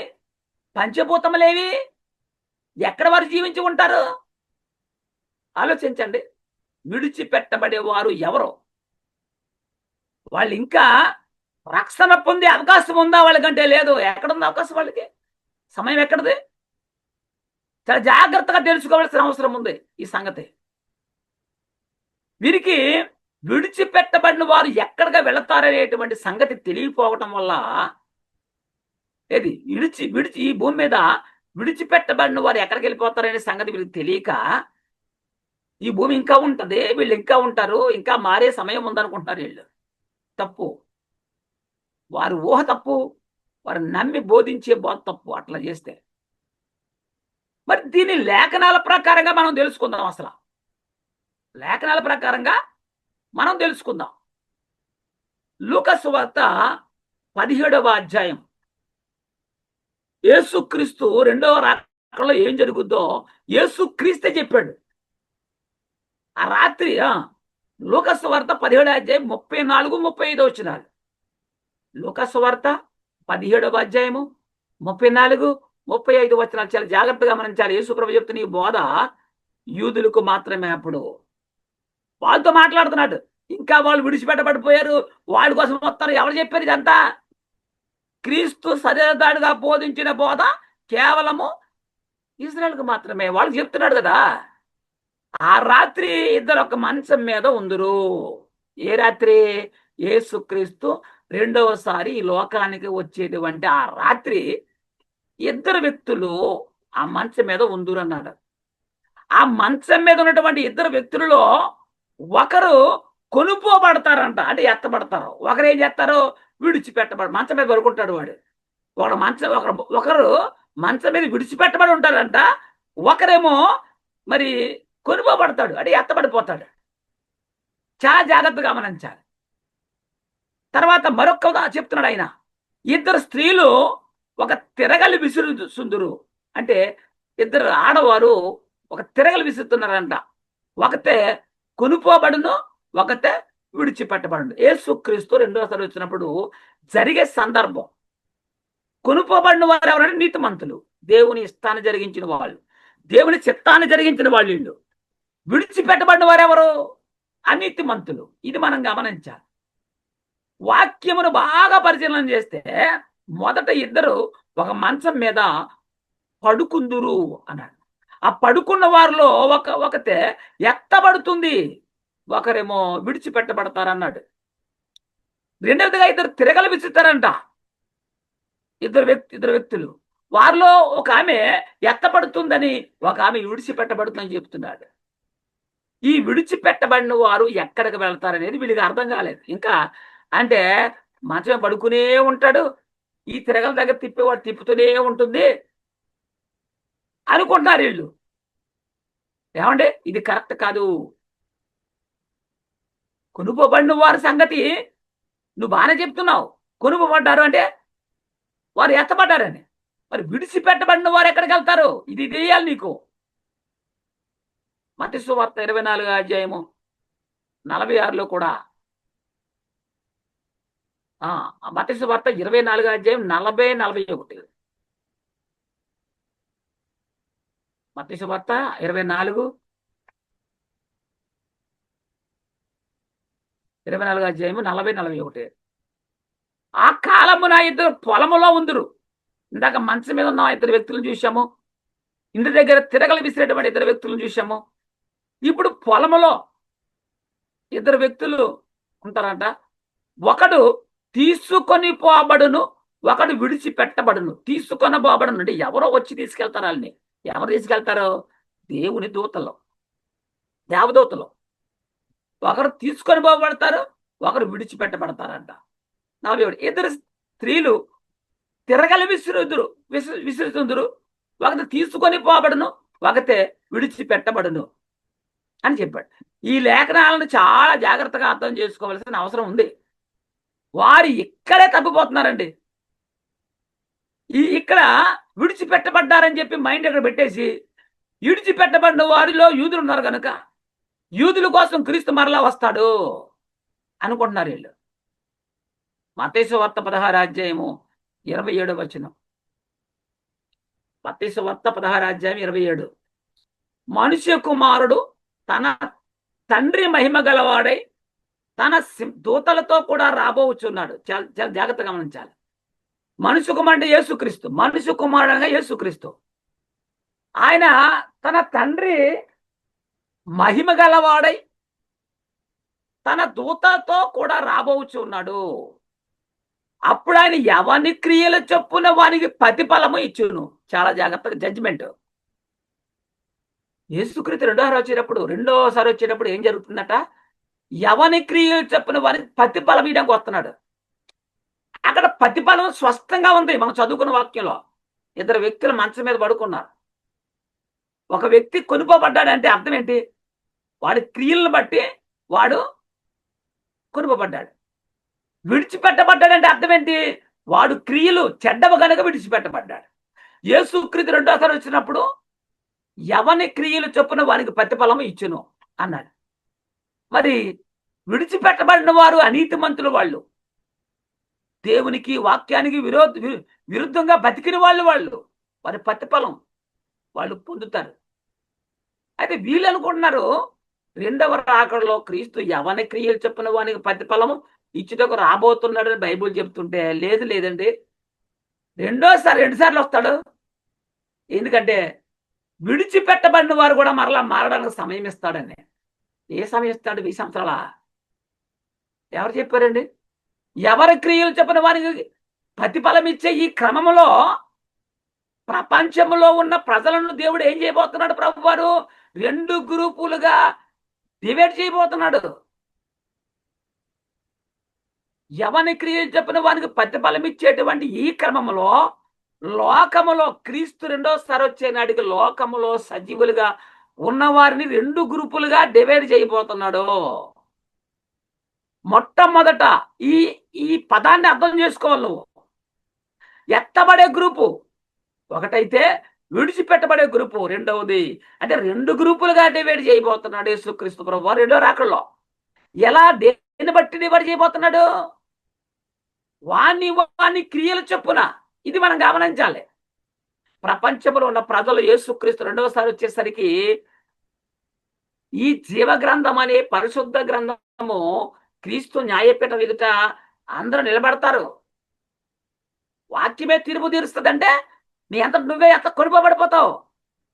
పంచభూతములేవి, ఎక్కడ వారు జీవించి ఉంటారు? ఆలోచించండి. విడిచిపెట్టబడే వారు ఎవరు? వాళ్ళు ఇంకా రక్షణ పొందే అవకాశం ఉందా వాళ్ళకంటే? లేదు. ఎక్కడుంది అవకాశం వాళ్ళకి? సమయం ఎక్కడిది? చాలా జాగ్రత్తగా తెలుసుకోవాల్సిన అవసరం ఉంది ఈ సంగతి. వీరికి విడిచిపెట్టబడిన వారు ఎక్కడికి వెళతారనేటువంటి సంగతి తెలియపోవటం వల్ల, ఏది విడిచి విడిచి ఈ భూమి మీద విడిచిపెట్టబడిన వారు ఎక్కడికి వెళ్ళిపోతారనే సంగతి వీళ్ళకి తెలియక, ఈ భూమి ఇంకా ఉంటది, వీళ్ళు ఇంకా ఉంటారు, ఇంకా మారే సమయం ఉందనుకుంటున్నారు. వీళ్ళు తప్పు. వారు ఊహ తప్పు, వారు నమ్మి బోధించే బోధ తప్పు అట్లా చేస్తే. మరి దీని లేఖనాల ప్రకారంగా మనం తెలుసుకుందాం. అసలు లేఖనాల ప్రకారంగా మనం తెలుసుకుందాం. లూకా సువార్త 17వ అధ్యాయం. యేసుక్రీస్తు రెండవ రాకడలో ఏం జరుగుద్దో యేసుక్రీస్తే చెప్పాడు. ఆ రాత్రి లూకా సువార్త 17వ అధ్యాయం 34, 35 వచనాలు. లూకా సువార్త 17వ అధ్యాయము 34, 35 వచనాలు చాలా జాగ్రత్తగా గమనించాలి. యేసుప్రభు చెప్తున్న ఈ బోధ యూదులకు మాత్రమే. అప్పుడు వాళ్ళతో మాట్లాడుతున్నాడు. ఇంకా వాళ్ళు విడిచిపెట్టబడిపోయారు, వాళ్ళ కోసం వస్తారు. ఎవరు చెప్పారు ఇదంతా? క్రీస్తు సజీవదాడిగా బోధించిన బోధ కేవలము ఇజ్రాయెల్కు మాత్రమే. వాళ్ళు చెప్తున్నాడు కదా. ఆ రాత్రి ఇద్దరు ఒక మంచం మీద ఉందరు. ఏ రాత్రి? యేసుక్రీస్తు రెండవసారి ఈ లోకానికి వచ్చేటువంటి ఆ రాత్రి ఇద్దరు వ్యక్తులు ఆ మంచం మీద ఉందరు అన్నాడు. ఆ మంచం మీద ఉన్నటువంటి ఇద్దరు వ్యక్తులలో ఒకరు కొనుక్కోబడతారంట, అంటే ఎత్తబడతారు. ఒకరు ఏం చేస్తారు? విడిచిపెట్టబడి మంచం మీద పడుకుంటాడు వాడు. ఒకరు మంచం మీద విడిచిపెట్టబడి ఉంటారంట, ఒకరేమో మరి కొనుక్కోబడతాడు, అంటే ఎత్తబడిపోతాడు. చాలా జాగ్రత్తగా గమనించాలి. తర్వాత మరొక చెప్తున్నాడు ఆయన. ఇద్దరు స్త్రీలు ఒక తిరగలి విసురుతుందురు, అంటే ఇద్దరు ఆడవారు ఒక తిరగలి విసురుతున్నారంట. ఒకతే కొనుక్కోబడును, ఒకతే విడిచిపెట్టబడును. యేసుక్రీస్తు రెండోసారి వచ్చినప్పుడు జరిగే సందర్భం. కొనుక్కోబడిన వారు ఎవరంటే నీతిమంతులు, దేవుని ఇష్టాన్ని జరిగించిన వాళ్ళు, దేవుని చిత్తాన్ని జరిగించిన వాళ్ళు. వీళ్ళు. విడిచిపెట్టబడిన వారు ఎవరు? అనీతిమంతులు. ఇది మనం గమనించాలి. వాక్యమును బాగా పరిశీలన చేస్తే మొదట ఇద్దరు ఒక మంచం మీద పడుకుందురు అన్నాడు. ఆ పడుకున్న వారిలో ఒకతే ఎత్తబడుతుంది, ఒకరేమో విడిచిపెట్టబడతారన్నాడు. రెండవదిగా ఇద్దరు తిరగలు విసురుతారంట. ఇద్దరు వ్యక్తులు. వారిలో ఒక ఆమె ఎత్తబడుతుందని, ఒక ఆమె విడిచిపెట్టబడుతుందని చెప్తున్నాడు. ఈ విడిచిపెట్టబడిన వారు ఎక్కడికి వెళ్తారనేది వీళ్ళకి అర్థం కాలేదు ఇంకా. అంటే మంచమే పడుకునే ఉంటాడు, ఈ తిరగల దగ్గర తిప్పేవాడు తిప్పుతూనే ఉంటుంది అనుకుంటున్నారు వీళ్ళు. ఏమంటే ఇది కరెక్ట్ కాదు. కొనుక్కోబడిన వారి సంగతి నువ్వు బాగానే చెప్తున్నావు. కొనుక్కోబడ్డారు అంటే వారు ఎత్తబడ్డారని. మరి విడిచిపెట్టబడిన వారు ఎక్కడికి వెళ్తారు? ఇది తెలియాలి నీకు. మత్తయి సువార్త 24వ అధ్యాయము 46లో కూడా మత్తయి సువార్త 24 అధ్యాయం 40-41. మత్తయి సువార్త 24 అధ్యాయము 40-41. ఆ కాలమున ఇద్దరు పొలములో ఉందరు. ఇందాక మంచం మీద ఉన్న ఇద్దరు వ్యక్తులను చూశాము. ఇంటి దగ్గర తిరగలు విసిరేటువంటి ఇద్దరు వ్యక్తులను చూశాము. ఇప్పుడు పొలములో ఇద్దరు వ్యక్తులు ఉంటారంట. ఒకడు తీసుకొని పోబడును, ఒకడు విడిచిపెట్టబడును. తీసుకొని పోబడును అంటే ఎవరో వచ్చి తీసుకెళ్తారు వాళ్ళని. ఎవరు తీసుకెళ్తారో? దేవుని దూతలు, దేవదూతలు. ఒకరు తీసుకొని పోబడతారు, ఒకరు విడిచిపెట్టబడతారంట. 41. ఇద్దరు స్త్రీలు తిరగలి విసురుతుందరు. ఒకటి తీసుకొని పోబడును, ఒకతే విడిచిపెట్టబడును అని చెప్పాడు. ఈ లేఖనాలను చాలా జాగ్రత్తగా అర్థం చేసుకోవాల్సిన అవసరం ఉంది. వారు ఇక్కడే తప్పిపోతున్నారండి. ఇక్కడ విడిచిపెట్టబడ్డారని చెప్పి మైండ్ ఇక్కడ పెట్టేసి, విడిచిపెట్టబడిన వారిలో యూదులు ఉన్నారు కనుక యూదుల కోసం క్రీస్తు మరలా వస్తాడు అనుకుంటున్నారు వీళ్ళు. మత్తయి సువార్త 16 అధ్యాయము 27 వచనం. మత్తయి సువార్త 16 అధ్యాయం 27. మనుష్య కుమారుడు తన తండ్రి మహిమ గలవాడై తన దూతలతో కూడా రాబోచున్నాడు. చాలా జాగ్రత్తగా గమనించాలి. మనుష్య కుమారుడు యేసుక్రీస్తు, మనుష్య కుమారుడుగా యేసుక్రీస్తు. ఆయన తన తండ్రి మహిమ గలవాడై తన దూతతో కూడా రాబోచున్నాడు. అప్పుడు ఆయన ఎవని క్రియల చొప్పున వానికి ప్రతిఫలము ఇచ్చును. చాలా జాగ్రత్తగా జడ్జిమెంట్. యేసుక్రీస్తు రెండోసారి వచ్చేటప్పుడు ఏం జరుగుతుందట? ఎవని క్రియలు చొప్పున వారికి ప్రతిఫలం ఇవ్వడానికి వస్తున్నాడు. అక్కడ ప్రతిఫలం స్పష్టంగా ఉంది. మనం చదువుకున్న వాక్యంలో ఇద్దరు వ్యక్తులు మంచం మీద పడుకున్నారు. ఒక వ్యక్తి కొనుకోబడ్డాడంటే అర్థం ఏంటి? వాడి క్రియలను బట్టి వాడు కొనుకోబడ్డాడు. విడిచిపెట్టబడ్డాడంటే అర్థం ఏంటి? వాడు క్రియలు చెడ్డవ గనక విడిచిపెట్టబడ్డాడు. యేసుక్రీస్తు రెండోసారి వచ్చినప్పుడు ఎవని క్రియలు చొప్పున వానికి ప్రతిఫలం ఇచ్చును అన్నాడు. మరి విడిచిపెట్టబడిన వారు అనీతిమంతులు, వాళ్ళు దేవునికి వాక్యానికి విరుద్ధంగా బతికిన వాళ్ళు వారి ప్రతిఫలం వాళ్ళు పొందుతారు. అయితే వీళ్ళు అనుకుంటున్నారు రెండవ రాకడలో క్రీస్తు ఎవని క్రియలు చొప్పున వానికి ప్రతిఫలము ఇచ్చుటకు రాబోతున్నాడని బైబుల్ చెప్తుంటే, లేదండి, రెండుసార్లు వస్తాడు. ఎందుకంటే విడిచిపెట్టబడిన వారు కూడా మరలా మారడానికి సమయం ఇస్తాడని. ఏ సమయం ఇస్తాడు? 20 సంవత్సరాల? ఎవరు చెప్పారండి? ఎవరి క్రియలు చెప్పిన వారికి ప్రతిఫలం ఇచ్చే ఈ క్రమంలో ప్రపంచంలో ఉన్న ప్రజలను దేవుడు ఏం చేయబోతున్నాడు? ప్రభు వారు 2 గ్రూపులుగా డివైడ్ చేయబోతున్నాడు. ఎవని క్రియలు చెప్పిన వారికి ప్రతిఫలం ఇచ్చేటువంటి ఈ క్రమంలో లోకములో క్రీస్తు రెండోసారి వచ్చే నాటికి లోకములో సజీవులుగా ఉన్నవారిని 2 గ్రూపులుగా డివైడ్ చేయబోతున్నాడు. మొట్టమొదట ఈ పదాన్ని అర్థం చేసుకోవాలి నువ్వు. ఎత్తబడే గ్రూపు ఒకటైతే, విడిచిపెట్టబడే గ్రూపు రెండవది. అంటే 2 గ్రూపులుగా డివైడ్ చేయబోతున్నాడు యేసుక్రీస్తు ప్రభువు రెండో రాకడలో. ఎలా, దేన్ని బట్టి డివైడ్ చేయబోతున్నాడు? వాని క్రియల చొప్పున. ఇది మనం గమనించాలి. ప్రపంచంలో ఉన్న ప్రజలు యేసుక్రీస్తు రెండవసారి వచ్చేసరికి ఈ జీవ గ్రంథం అనే పరిశుద్ధ గ్రంథము క్రీస్తు న్యాయపీఠం ఎదుట అందరూ నిలబడతారు. వాక్యమే తీర్పు తీరుస్తుందంటే నీ అంతటి నువ్వే ఎంత కొనుకోబడిపోతావు,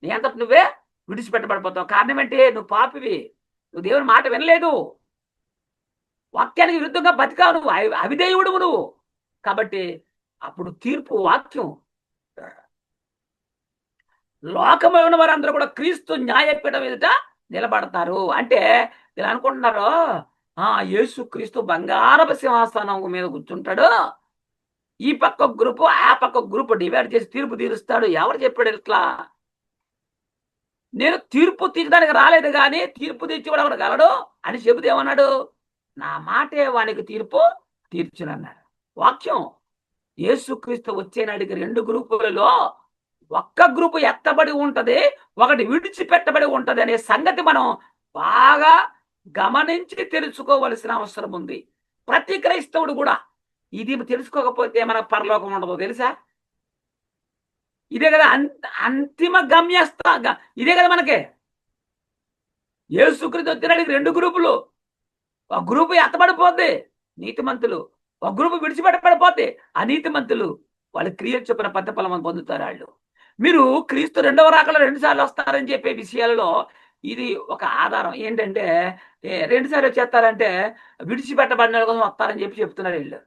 నీ అంతటి నువ్వే విడిచిపెట్టబడిపోతావు. కారణం ఏంటి? నువ్వు పాపివి, నువ్వు దేవుని మాట వినలేదు, వాక్యానికి విరుద్ధంగా బతికావు, నువ్వు అవిధేయుడు నువ్వు. కాబట్టి అప్పుడు తీర్పు వాక్యం. లోకంలో ఉన్న వారందరూ కూడా క్రీస్తు న్యాయపీఠం ఎదుట నిలబడతారు. అంటే ఇలా అనుకుంటున్నారు, యేసు క్రీస్తు బంగారపు సింహాసనం మీద కూర్చుంటాడు, ఈ పక్క గ్రూపు ఆ పక్క గ్రూపు డివైడ్ చేసి తీర్పు తీరుస్తాడు. ఎవరు చెప్పాడు ఇట్లా? నేను తీర్పు తీర్చడానికి రాలేదు కానీ తీర్పు తీర్చేవాడు ఎవరు గలడు అని చెబుతే ఏమన్నాడు? నా మాటే వానికి తీర్పు తీర్చునన్నాడు. వాక్యం. యేసుక్రీస్తు వచ్చే నాటికి 2 గ్రూపులలో ఒక్క గ్రూపు ఎత్తబడి ఉంటది, ఒకటి విడిచిపెట్టబడి ఉంటది అనే సంగతి మనం బాగా గమనించి తెలుసుకోవలసిన అవసరం ఉంది. ప్రతి క్రైస్తవుడు కూడా ఇది తెలుసుకోకపోతే మనకు పరలోకం ఉండదు తెలుసా? ఇదే కదా అంతిమ ఇదే కదా మనకే. యేసుక్రీస్తు వచ్చినాడికి 2 గ్రూపులు. ఒక గ్రూపు ఎత్తబడిపోద్ది, నీతిమంతులు. ఒక గ్రూపు విడిచిపెట్టబడిపోద్ది, అనీతిమంతులు. వాళ్ళ క్రియలు చొప్పున ప్రతిఫలం పొందుతారు వాళ్ళు. మీరు క్రీస్తు రెండవ రాకలో 2 సార్లు వస్తారని చెప్పే విషయాలలో ఇది ఒక ఆధారం. ఏంటంటే 2 సార్లు వచ్చేస్తారంటే విడిచిపెట్టబడిన వాళ్ళ కోసం వస్తారని చెప్పి చెప్తున్నారు వీళ్ళు.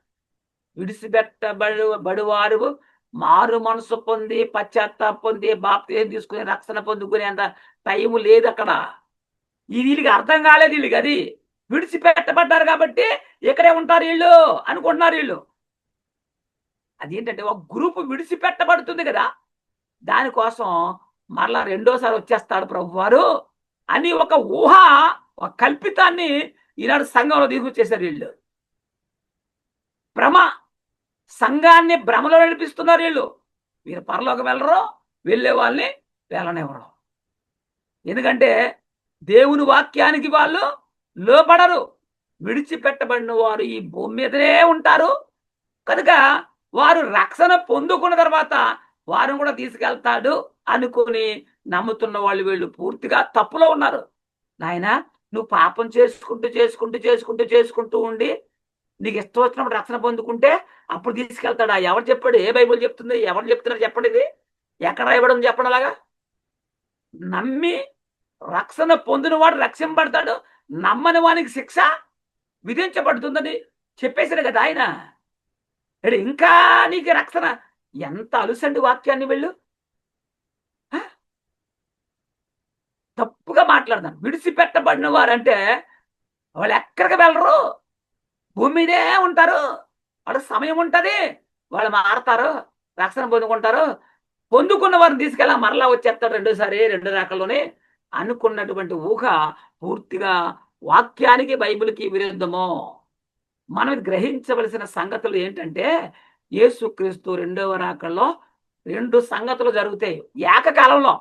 బడువారు మారు మనసు పొంది పశ్చాత్తాప పొంది బాప్తిసం తీసుకుని రక్షణ పొందుకునేంత టైం లేదు అక్కడ. ఈ వీళ్ళకి అర్థం కాలేదు. వీళ్ళకి అది విడిచిపెట్టబడ్డారు కాబట్టి ఇక్కడే ఉంటారు వీళ్ళు అనుకుంటున్నారు వీళ్ళు. అదేంటంటే ఒక గ్రూప్ విడిచిపెట్టబడుతుంది కదా, దానికోసం మరలా రెండోసారి వచ్చేస్తాడు ప్రభువారు అని ఒక ఊహ, ఒక కల్పితాన్ని ఈనాడు సంఘంలో తీసుకొచ్చేసారు వీళ్ళు. భ్రమ, సంఘాన్ని భ్రమలో నడిపిస్తున్నారు వీళ్ళు. మీరు పరలోకి వెళ్ళరు, వెళ్ళే వాళ్ళని వెళ్ళనివ్వరు. ఎందుకంటే దేవుని వాక్యానికి వాళ్ళు లోపడరు. విడిచిపెట్టబడిన వారు ఈ భూమి మీదనే ఉంటారు కనుక వారు రక్షణ పొందుకున్న తర్వాత వారు కూడా తీసుకెళ్తాడు అనుకుని నమ్ముతున్న వాళ్ళు వీళ్ళు పూర్తిగా తప్పులో ఉన్నారు. నాయన, నువ్వు పాపం చేసుకుంటూ చేసుకుంటూ చేసుకుంటూ చేసుకుంటూ ఉండి నీకు ఇష్టం వచ్చినప్పుడు రక్షణ పొందుకుంటే అప్పుడు తీసుకెళ్తాడా? ఎవరు చెప్పాడు? ఏ బైబుల్ చెప్తుంది? ఎవరు చెప్తున్నారు చెప్పండి? ఇది ఎక్కడ రాయబడం చెప్పండి అలాగా? నమ్మి రక్షణ పొందిన వాడు రక్షింపబడతాడు, నమ్మని వానికి శిక్ష విధించబడుతుందని చెప్పేశారు కదా ఆయన. ఇంకా నీకు రక్షణ? ఎంత అలుసండి వాక్యాన్ని వెళ్ళు. తప్పుగా మాట్లాడతాను. విడిచిపెట్టబడిన వారంటే వాళ్ళు ఎక్కడికి వెళ్ళరు, భూమి మీదే ఉంటారు. వాళ్ళకి సమయం ఉంటుంది, వాళ్ళు మారతారు, రక్షణ పొందుకుంటారు. పొందుకున్న వారిని తీసుకెళ్ళా మరలా వచ్చేస్తాడు రెండోసారి 2 రాకల్లోనే అనుకున్నటువంటి ఊహ పూర్తిగా వాక్యానికి బైబిల్కి విరుద్ధము. మనం గ్రహించవలసిన సంగతులు ఏంటంటే యేసుక్రీస్తు రెండవ రాకల్లో 2 సంగతులు జరుగుతాయి ఏకకాలంలో.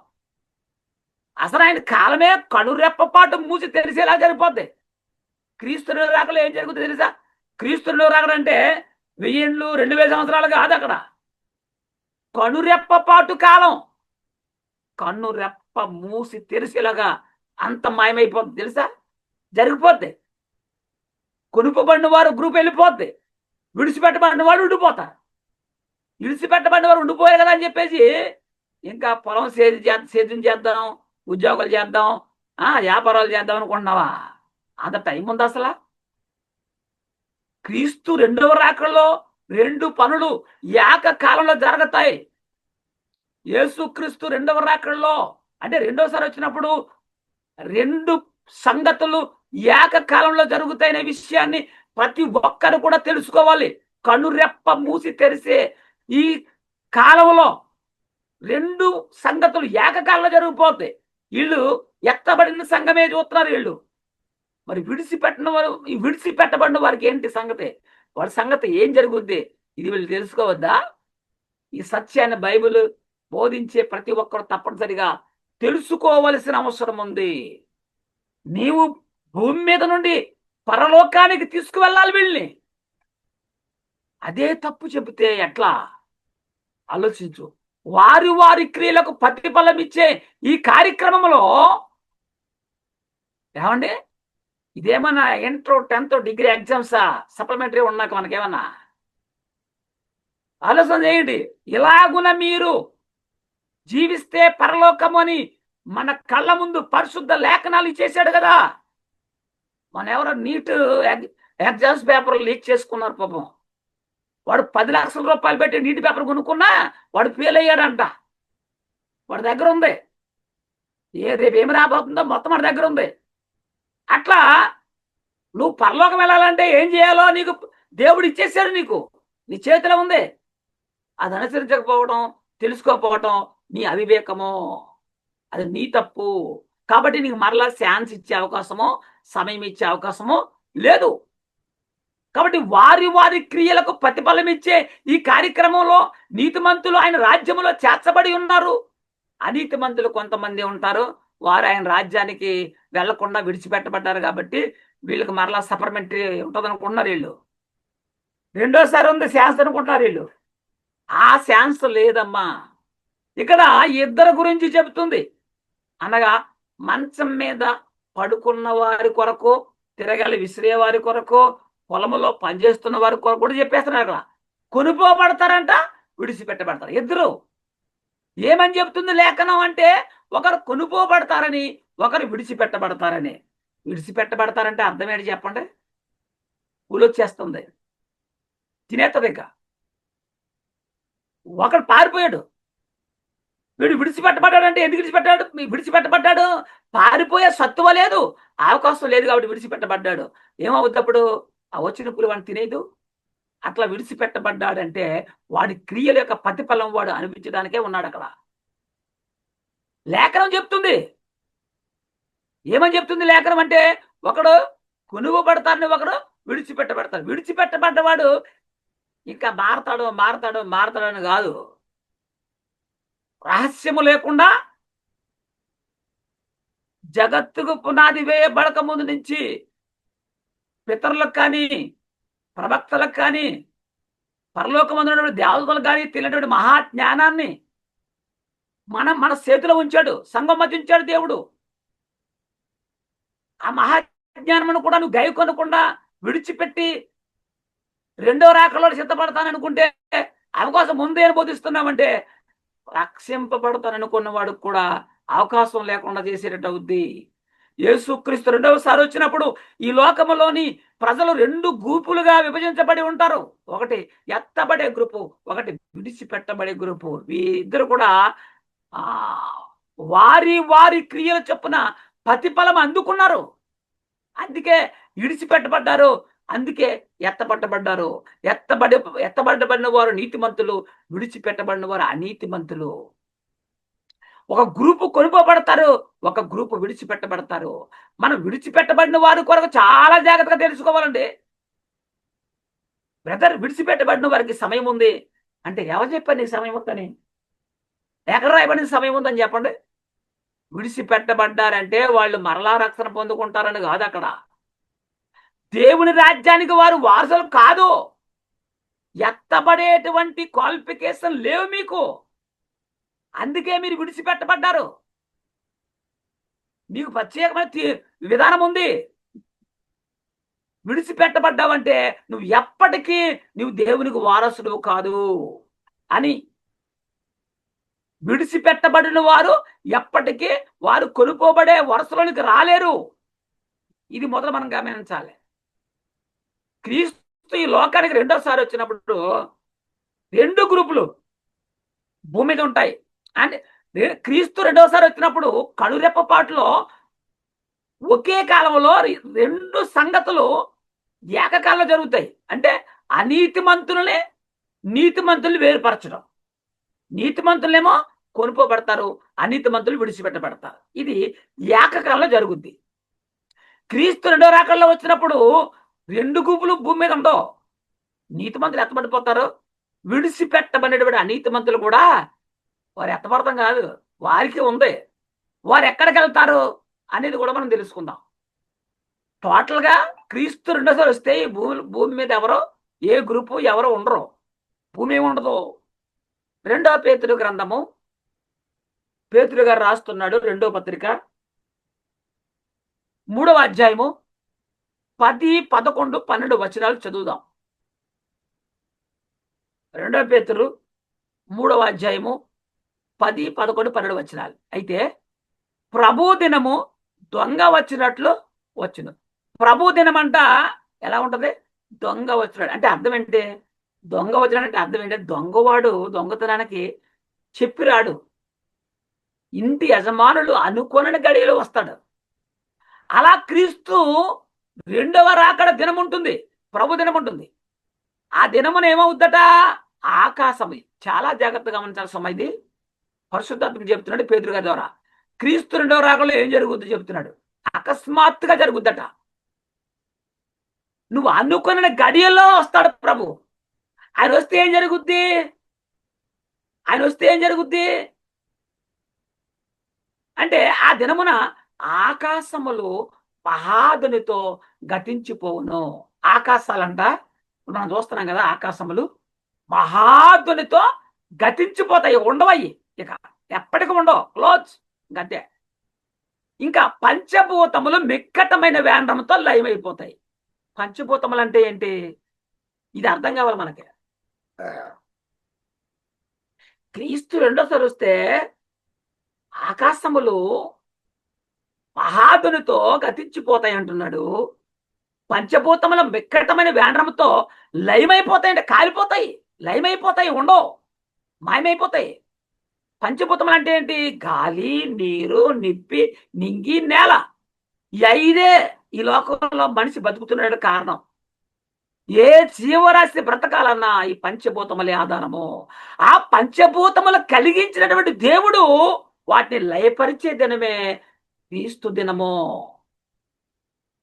అసలు ఆయన కాలమే కనురెప్పపాటు మూసి తెలిసేలా జరిగిపోద్ది. క్రీస్తు రాకలో ఏం జరుగుతుంది తెలుసా? క్రీస్తు రాకడంటే 1000 ఏళ్ళు 2000 సంవత్సరాలు కాదు. అక్కడ కనురెప్పపాటు కాలం, కన్నురెప్ప మూసి తెరిసేలాగా అంత మాయమైపోద్ది తెలుసా? జరిగిపోద్ది. కొనుపబడిన వారు గ్రూప్ వెళ్ళిపోద్ది, విడిచిపెట్టబడిన వాడు ఉండిపోతారు. విడిచిపెట్టబడిన వారు ఉండిపోయారు కదా అని చెప్పేసి ఇంకా పొలం సేద్యం చేద్దాం, ఉద్యోగాలు చేద్దాం, వ్యాపారాలు చేద్దాం అనుకుంటున్నావా? అంత టైం ఉంది అసలు? క్రీస్తు రెండవ రాకల్లో 2 పనులు ఏకకాలంలో జరుగుతాయి. యేసుక్రీస్తు రెండవ రాకల్లో అంటే రెండోసారి వచ్చినప్పుడు 2 సంగతులు ఏకకాలంలో జరుగుతాయనే విషయాన్ని ప్రతి ఒక్కరు కూడా తెలుసుకోవాలి. కనురెప్ప మూసి తెరిసే ఈ కాలంలో 2 సంగతులు ఏకకాలంలో జరిగిపోతాయి. వీళ్ళు ఎత్తబడిన సంఘమే చూస్తున్నారు వీళ్ళు. మరి విడిచిపెట్టబడిన వారికి ఏంటి సంగతి? వాడి సంగతి ఏం జరుగుద్ది? ఇది వీళ్ళు తెలుసుకోవద్దా? ఈ సత్యాన్ని బైబిల్ బోధించే ప్రతి ఒక్కరు తప్పనిసరిగా తెలుసుకోవలసిన అవసరం ఉంది. నీవు భూమి మీద నుండి పరలోకానికి తీసుకువెళ్ళాలి వీళ్ళని. అదే తప్పు చెబితే ఎట్లా? ఆలోచించు. వారి వారి క్రియలకు ప్రతిఫలం ఇచ్చే ఈ కార్యక్రమంలో ఏమండి, ఇదేమన్నా ఇంటర్ 10th డిగ్రీ ఎగ్జామ్సా? సప్లిమెంటరీ ఉన్నాక మనకేమన్నా? ఆలోచన చేయండి. ఇలాగున మీరు జీవిస్తే పరలోకము అని మన కళ్ళ ముందు పరిశుద్ధ లేఖనాలు ఇచ్చేసాడు కదా. మన ఎవరో నీట్ ఎగ్జామ్స్ పేపర్ లీక్ చేసుకున్నారు పాపం. వాడు 10 లక్షల రూపాయలు పెట్టి నీటి పేపర్ కొనుక్కున్నా వాడు ఫెయిల్ అయ్యాడంట. వాడి దగ్గర ఉంది. రేపు ఏమి రాబోతుందో మొత్తం వాడి దగ్గర ఉంది. అట్లా నువ్వు పరలోకం వెళ్ళాలంటే ఏం చేయాలో నీకు దేవుడు ఇచ్చేసాడు. నీకు నీ చేతిలో ఉంది. అది అనుసరించకపోవడం, తెలుసుకోకపోవడం నీ అవివేకము, అది నీ తప్పు. కాబట్టి నీకు మరలా ఛాన్స్ ఇచ్చే అవకాశమో సమయం ఇచ్చే అవకాశమో లేదు. కాబట్టి వారి వారి క్రియలకు ప్రతిఫలం ఇచ్చే ఈ కార్యక్రమంలో నీతిమంతులు ఆయన రాజ్యములో చేర్చబడి ఉన్నారు. అనీతిమంతులు కొంతమంది ఉంటారు. వారు ఆయన రాజ్యానికి వెళ్లకుండా విడిచిపెట్టబడ్డారు కాబట్టి వీళ్ళకి మరలా సప్లిమెంటరీ ఉంటుంది అనుకుంటున్నారు వీళ్ళు. రెండోసారి ఉంది ఛాన్స్ అనుకుంటున్నారు వీళ్ళు. ఆ ఛాన్స్ లేదమ్మా. ఇక్కడ ఇద్దరు గురించి చెబుతుంది. అనగా మంచం మీద పడుకున్న వారి కొరకు, తిరగలి విసిరే వారి కొరకు, పొలంలో పనిచేస్తున్న వారి కొరకు కూడా చెప్పేస్తున్నారు అక్కడ. కొనుక్కోబడతారంట, విడిచిపెట్టబడతారు. ఇద్దరు. ఏమని చెప్తుంది లేఖనం అంటే, ఒకరు కొనుక్కోబడతారని, ఒకరు విడిచిపెట్టబడతారని. విడిచిపెట్టబడతారంటే అర్థం ఏంటి చెప్పండి? పూలొచ్చేస్తుంది, తినేస్తుంది. ఇంకా ఒకడు పారిపోయాడు, వీడు విడిచిపెట్టబడ్డాడంటే ఎందుకు విడిచిపెట్టాడు? విడిచిపెట్టబడ్డాడు, పారిపోయే సత్తువ లేదు, అవకాశం లేదు కాబట్టి విడిచిపెట్టబడ్డాడు. ఏమవుతుంది అప్పుడు? ఆ వచ్చిన పులి వాడిని తినేదు. అట్లా విడిచిపెట్టబడ్డాడంటే వాడి క్రియల యొక్క ప్రతిఫలం వాడు అనిపించడానికే ఉన్నాడు అక్కడ. లేఖనం చెప్తుంది. ఏమని చెప్తుంది లేఖనం అంటే, ఒకడు కొనుగోబడతారని, ఒకడు విడిచిపెట్టబడతాడు. విడిచిపెట్టబడ్డవాడు ఇంకా మారతాడని కాదు. రహస్యము లేకుండా జగత్తుకు పునాది వేయబడక ముందు నుంచి పితరులకు కానీ, ప్రవక్తలకు కానీ, పరలోకమందున్నటువంటి దేవతలకు కానీ తెలియనటువంటి మహాజ్ఞానాన్ని మన చేతిలో ఉంచాడు, సంఘం మధ్య ఉంచాడు దేవుడు. ఆ మహాజ్ఞానమును కూడా నువ్వు గైకొనకుండా విడిచిపెట్టి రెండో రాకలో సిద్ధపడతాననుకుంటే, అవకాశం ముందే బోధిస్తున్నామంటే, రక్షింపబడతాననుకున్న వాడికి కూడా అవకాశం లేకుండా చేసేటట్టు అవుద్ది. యేసుక్రీస్తు రెండవసారి వచ్చినప్పుడు ఈ లోకములోని ప్రజలు రెండు గ్రూపులుగా విభజించబడి ఉంటారు. ఒకటి ఎత్తబడే గ్రూపు, ఒకటి విడిచిపెట్టబడే గ్రూపు. వీరిద్దరు కూడా వారి వారి క్రియల చొప్పున ప్రతిఫలం అందుకున్నారు. అందుకే విడిచిపెట్టబడ్డారు, అందుకే ఎత్తబడ్డబడ్డారు. ఎత్తబడ్డబడిన వారు నీతిమంతులు, విడిచిపెట్టబడిన వారు అనీతిమంతులు. ఒక గ్రూపు కొనుక్కోబడతారు, ఒక గ్రూపు విడిచిపెట్టబడతారు. మనం విడిచిపెట్టబడిన వారి కొరకు చాలా జాగ్రత్తగా తెలుసుకోవాలండి. బ్రదర్, విడిచిపెట్టబడిన వారికి సమయం ఉంది అంటే ఎవరు చెప్పారు నీకు సమయం ఉందని? ఎక్కడ రాయబడిన సమయం ఉందని చెప్పండి. విడిచిపెట్టబడ్డారంటే వాళ్ళు మరలా రక్షణ పొందుకుంటారని కాదు. అక్కడ దేవుని రాజ్యానికి వారు వారసులు కాదు. ఎత్తబడేటువంటి క్వాలిఫికేషన్ లేవు మీకు, అందుకే మీరు విడిచిపెట్టబడ్డారు. మీకు ప్రత్యేకమైన విధానం ఉంది. విడిచిపెట్టబడ్డావంటే నువ్వు ఎప్పటికీ నువ్వు దేవునికి వారసుడు కాదు అని. విడిచిపెట్టబడిన వారు ఎప్పటికీ వారు కొనుక్కోబడే వరుసలోనికి రాలేరు. ఇది మొదలు మనం గమనించాలి. క్రీస్తు ఈ లోకానికి రెండోసారి వచ్చినప్పుడు రెండు గ్రూపులు భూమి మీద ఉంటాయి. అంటే క్రీస్తు రెండోసారి వచ్చినప్పుడు కనురెప్పపాటులో ఒకే కాలంలో రెండు సంగతులు ఏకకాలంలో జరుగుతాయి. అంటే అనీతిమంతులనే నీతిమంతుల్ని వేరుపరచడం. నీతిమంతులేమో కొనుక్కోబడతారు, అనీతిమంతులు విడిచిపెట్టబడతారు. ఇది ఏకకాలంలో జరుగుద్ది. క్రీస్తు రెండో రాకల్లో వచ్చినప్పుడు రెండు గ్రూపులు భూమి మీద ఉండవు. నీతిమంతులు ఎత్తబడిపోతారు, విడిచిపెట్టబడినటువంటి అనీతిమంతులు కూడా వారు ఎత్తబడతాం కాదు, వారికి ఉంది. వారు ఎక్కడికి వెళ్తారు అనేది కూడా మనం తెలుసుకుందాం. టోటల్గా క్రీస్తు రెండోసారి వస్తే ఈ భూమి మీద ఎవరో ఏ గ్రూపు ఎవరో ఉండరు, భూమి ఏమి ఉండదు. రెండో పేతురు గ్రంథము, పేతురు గారు రాస్తున్నాడు రెండో పత్రిక 3వ అధ్యాయము 10, 11, 12 వచనాలు చదువుదాం. రెండో పేతురు 3వ అధ్యాయము 10, 11, 12 వచనాలు. అయితే ప్రభు దినము దొంగ వచ్చినట్లు వచ్చును. ప్రభు దినం అంట ఎలా ఉంటది? దొంగ వచ్చినాడు అంటే అర్థం ఏంటి? దొంగ వచ్చినాడంటే అర్థం ఏంటి? దొంగవాడు దొంగతనానికి చెప్పిరాడు. ఇంటి యజమానులు అనుకోనని గడియలో వస్తాడు. అలా క్రీస్తు రెండవ రాకడ దినం ఉంటుంది, ప్రభు దినం ఉంటుంది. ఆ దినమున ఏమవుద్దట? ఆకాశం. చాలా జాగ్రత్తగా గమనించాల్సిన ఇది పరిశుద్ధాత్మ చెప్తున్నాడు పేతురు గారి ద్వారా. క్రీస్తు రెండవ రాకడలో ఏం జరుగుద్ది చెప్తున్నాడు. అకస్మాత్తుగా జరుగుద్దట. నువ్వు అనుకున్న గడియల్లో వస్తాడు ప్రభు. ఆయన వస్తే ఏం జరుగుద్ది? అంటే ఆ దినమున ఆకాశములు మహాధునితో గతించిపోవును. ఆకాశాలంట మనం చూస్తున్నాం కదా, ఆకాశములు మహాధ్వనితో గతించిపోతాయి, ఉండవయ్యి ఇక, ఎప్పటికి ఉండవు, క్లోజ్, గద్దే. ఇంకా పంచభూతములు మిక్కటమైన వేండ్రంతో లయమైపోతాయి. పంచభూతములు అంటే ఏంటి? ఇది అర్థం కావాలి మనకి. క్రీస్తు రెండోసారి వస్తే ఆకాశములు మహాధునితో గతించిపోతాయి అంటున్నాడు. పంచభూతముల మిక్కటమైన వేండ్రముతో లయమైపోతాయి, కాలిపోతాయి, లయమైపోతాయి, ఉండవు, మాయమైపోతాయి. పంచభూతములు అంటే ఏంటి? గాలి, నీరు, నిప్పి, నింగి, నేల. ఈ ఐదే ఈ లోకంలో మనిషి బతుకుతున్నాడు కారణం. ఏ జీవరాశి బ్రతకాలన్నా ఈ పంచభూతములే ఆధారము. ఆ పంచభూతములు కలిగించినటువంటి దేవుడు వాటిని లయపరిచే దినమే క్రీస్తు దినము.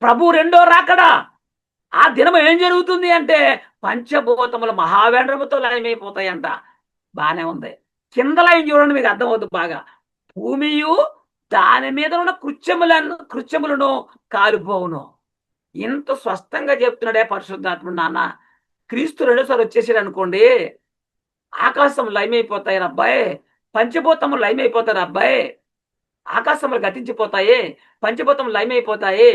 ప్రభు రెండో రాకడా ఆ దినము ఏం జరుగుతుంది అంటే పంచభూతములు మహావేంద్రముతో లయమైపోతాయంట. బానే ఉంది. కింద లయం చూడండి, మీకు అర్థమవుతుంది బాగా. భూమియు దాని మీద ఉన్న కృత్యములను కాలిపోవును. ఇంత స్పష్టంగా చెప్తున్నాడే పరిశుద్ధాత్ముడు. నాన్న, క్రీస్తు రెండోసారి వచ్చేసాడు అనుకోండి, ఆకాశం లయమైపోతాయి అబ్బాయి, పంచభూతములు లయమైపోతారు అబ్బాయి, ఆకాశములు గతించిపోతాయి, పంచభూతములు లయమైపోతాయి,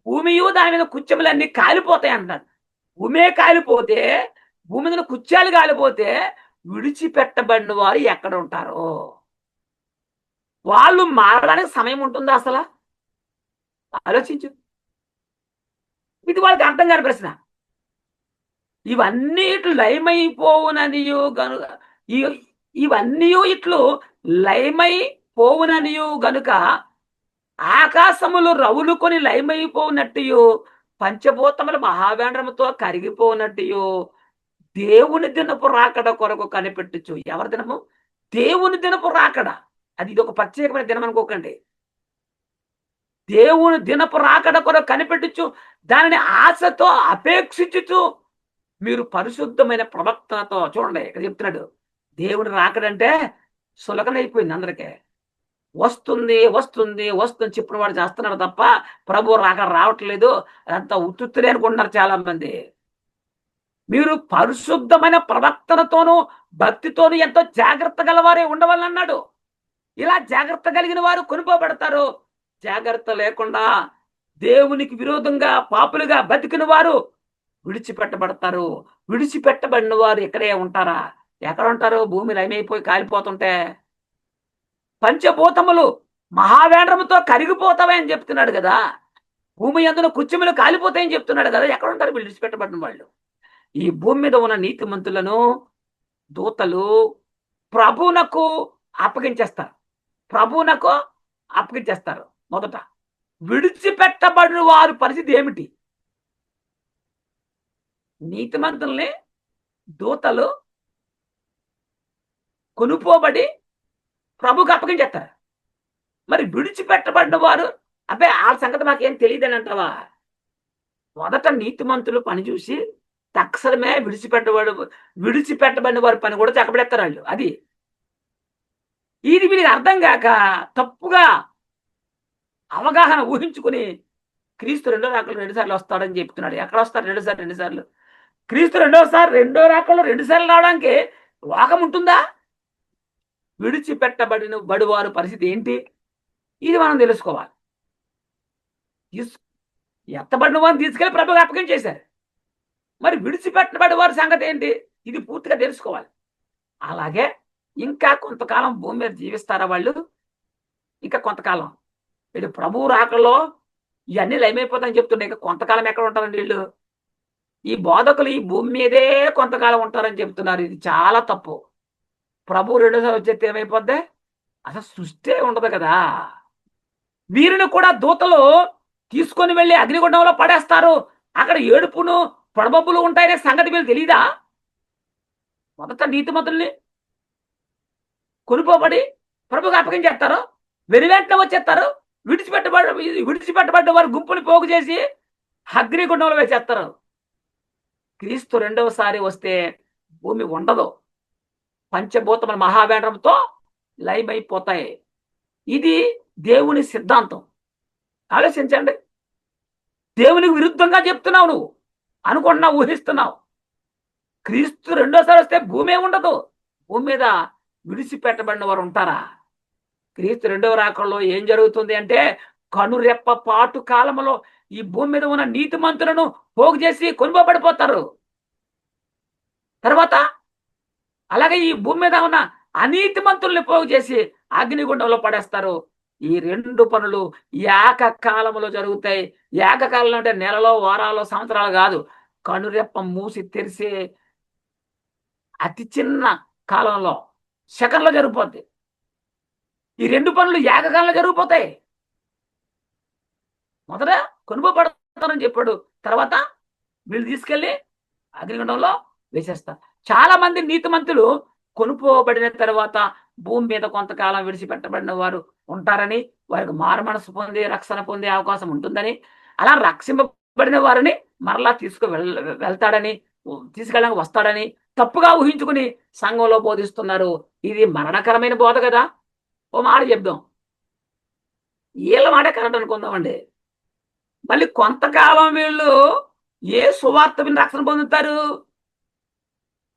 భూమియు దాని మీద కుత్యములన్నీ కాలిపోతాయి అంటారు. భూమే కాలిపోతే, భూమి మీద కుత్యాలు కాలిపోతే విడిచిపెట్టబడిన వారు ఎక్కడ ఉంటారు? వాళ్ళు మారడానికి సమయం ఉంటుందా అసలు? ఆలోచించు. ఇది వాళ్ళకి అర్థం కాని ప్రశ్న. ఇవన్నీ ఇట్లు లయమైపోవుననియు గనుక, ఇవన్నీ ఇట్లు లయమైపోవుననియు గనుక ఆకాశములు రవులుకొని లయమైపోనట్టు, పంచభూతములు మహావేంద్రముతో కరిగిపోనట్టు దేవుని దినపు రాకడ కొరకు కనిపెట్టుచు. ఎవరి దినము? దేవుని దినపు రాకడ. అది ఇది ఒక ప్రత్యేకమైన దినం అనుకోకండి. దేవుని దినపు రాకడ కొరకు కనిపెట్టుచు దానిని ఆశతో అపేక్షించుచు మీరు పరిశుద్ధమైన ప్రవక్తలతో. చూడండి, ఇక్కడ చెప్తున్నాడు, దేవుని రాకడంటే సులకనైపోయింది అందరికీ. వస్తుంది వస్తుంది వస్తుంది చెప్పిన వాడు చేస్తున్నారు తప్ప ప్రభు రాకడ రావట్లేదు, అదంతా ఉత్తుత్తులే అనుకుంటున్నారు చాలా మంది. మీరు పరిశుద్ధమైన ప్రవక్తలతోనూ భక్తితోనూ ఎంతో జాగ్రత్త గలవారే ఉండవాలన్నాడు. ఇలా జాగ్రత్త కలిగిన వారు కొనుకోబడతారు. జాగ్రత్త లేకుండా దేవునికి విరోధంగా పాపులుగా బతికిన వారు విడిచిపెట్టబడతారు. విడిచిపెట్టబడిన వారు ఇక్కడే ఉంటారా? ఎక్కడ ఉంటారు? భూమి లయమైపోయి కాలిపోతుంటే పంచభూతములు మహావేంద్రముతో కరిగిపోతావని చెప్తున్నాడు కదా. భూమి అందులో కుత్యములు కాలిపోతాయని చెప్తున్నాడు కదా. ఎక్కడ ఉంటారు విడిచిపెట్టబడిన వాళ్ళు? ఈ భూమి మీద ఉన్న నీతిమంతులను దూతలు ప్రభువునకు అప్పగించేస్తారు. ప్రభువునకు అప్పగించేస్తారు. మొదట విడిచిపెట్టబడిన వారి పరిస్థితి ఏమిటి? నీతిమంతుల్ని దూతలు కొనుపోబడి ప్రభుకి అప్పగించేస్తారు. మరి విడిచిపెట్టబడిన వారు, అబ్బే ఆ సంగతి మాకేం తెలియదని అంటావా? మొదట నీతిమంతులు పని చూసి తక్షణమే విడిచిపెట్టబడిన వారి పని కూడా చక్కబెడతారు వాళ్ళు. అది ఇది వీళ్ళకి అర్థం కాక తప్పుగా అవగాహన ఊహించుకుని క్రీస్తు రెండో రాకలు 2 సార్లు వస్తాడని చెప్తున్నాడు. ఎక్కడ వస్తారు 2 సార్లు? 2 సార్లు. క్రీస్తు రెండో రాకల్లో 2 సార్లు రావడానికి లోకం ఉంటుందా? విడిచిపెట్టబడిన బడివారు పరిస్థితి ఏంటి? ఇది మనం తెలుసుకోవాలి. ఎత్తబడిన వారిని తీసుకెళ్లి ప్రభుకి అప్పగించేశారు. మరి విడిచిపెట్టబడి వారి సంగతి ఏంటి? ఇది పూర్తిగా తెలుసుకోవాలి. అలాగే ఇంకా కొంతకాలం భూమి మీద జీవిస్తారా వాళ్ళు? ఇంకా కొంతకాలం. వీళ్ళు ప్రభువు రాకలో ఇవన్నీ లయమైపోతాయని చెప్తున్నాయి. ఇంకా కొంతకాలం ఎక్కడ ఉంటారండి వీళ్ళు? ఈ బోధకులు ఈ భూమి మీదే కొంతకాలం ఉంటారని చెప్తున్నారు. ఇది చాలా తప్పు. ప్రభు రెండోసారి వచ్చేస్తే ఏమైపోద్ది? అసలు సృష్టి ఉండదు కదా. వీరిని కూడా దూతలు తీసుకొని వెళ్ళి అగ్నిగుండంలో పడేస్తారు. అక్కడ ఏడుపును పొడబొబ్బులు ఉంటాయనే సంగతి వీళ్ళు తెలీదా? మొదట నీతిమంతుల్ని కొనుపోబడి ప్రభుకి అప్పగించేస్తారు. వెనువెంటనే వచ్చేస్తారు. విడిచిపెట్టబడ్డ వారు గుంపుని పోగు చేసి అగ్నిగుండంలో వేసేస్తారు. క్రీస్తు రెండవసారి వస్తే భూమి ఉండదు. పంచభూతముల మహావేంద్రంతో లయమైపోతాయి. ఇది దేవుని సిద్ధాంతం. ఆలోచించండి. దేవునికి విరుద్ధంగా చెప్తున్నావు నువ్వు అనుకుంటున్నావు, ఊహిస్తున్నావు. క్రీస్తు రెండోసారి వస్తే భూమి ఉండదు. భూమి మీద విడిచిపెట్టబడిన వారు ఉంటారా? క్రీస్తు రెండవ రాకడలో ఏం జరుగుతుంది అంటే, కనురెప్ప పాటు కాలంలో ఈ భూమి మీద ఉన్న నీతిమంతులను పోగు చేసి కొనుగోబడిపోతారు. తర్వాత అలాగే ఈ భూమి మీద ఉన్న అనీతిమంతుల్ని పోగు చేసి అగ్నిగుండంలో పడేస్తారు. ఈ రెండు పనులు ఏకకాలంలో జరుగుతాయి. ఏకకాలంలో అంటే నెలలో, వారాలు, సంవత్సరాలు కాదు. కనురెప్ప మూసి తెరిసే అతి చిన్న కాలంలో, సెకండ్లో జరిగిపోద్ది. ఈ రెండు పనులు ఏకకాలంలో జరిగిపోతాయి. మొదట కొనుగోబడతారని చెప్పాడు, తర్వాత వీళ్ళు తీసుకెళ్లి అగ్నిగుండంలో వేసేస్తారు. చాలా మంది నీతిమంతులు కొనుక్కోబడిన తర్వాత భూమి మీద కొంతకాలం విడిచిపెట్టబడిన వారు ఉంటారని, వారికి మారుమనసు పొంది రక్షణ పొందే అవకాశం ఉంటుందని, అలా రక్షింపబడిన వారిని మరలా వెళ్తాడని, తీసుకెళ్ళడానికి వస్తాడని తప్పుగా ఊహించుకుని సంఘంలో బోధిస్తున్నారు. ఇది మరణకరమైన బోధ కదా. ఓ మాట చెప్దాం, వీళ్ళ మాట కరెక్ట్ అనుకుందామండి. మళ్ళీ కొంతకాలం వీళ్ళు ఏ సువార్త విని రక్షణ పొందుతారు?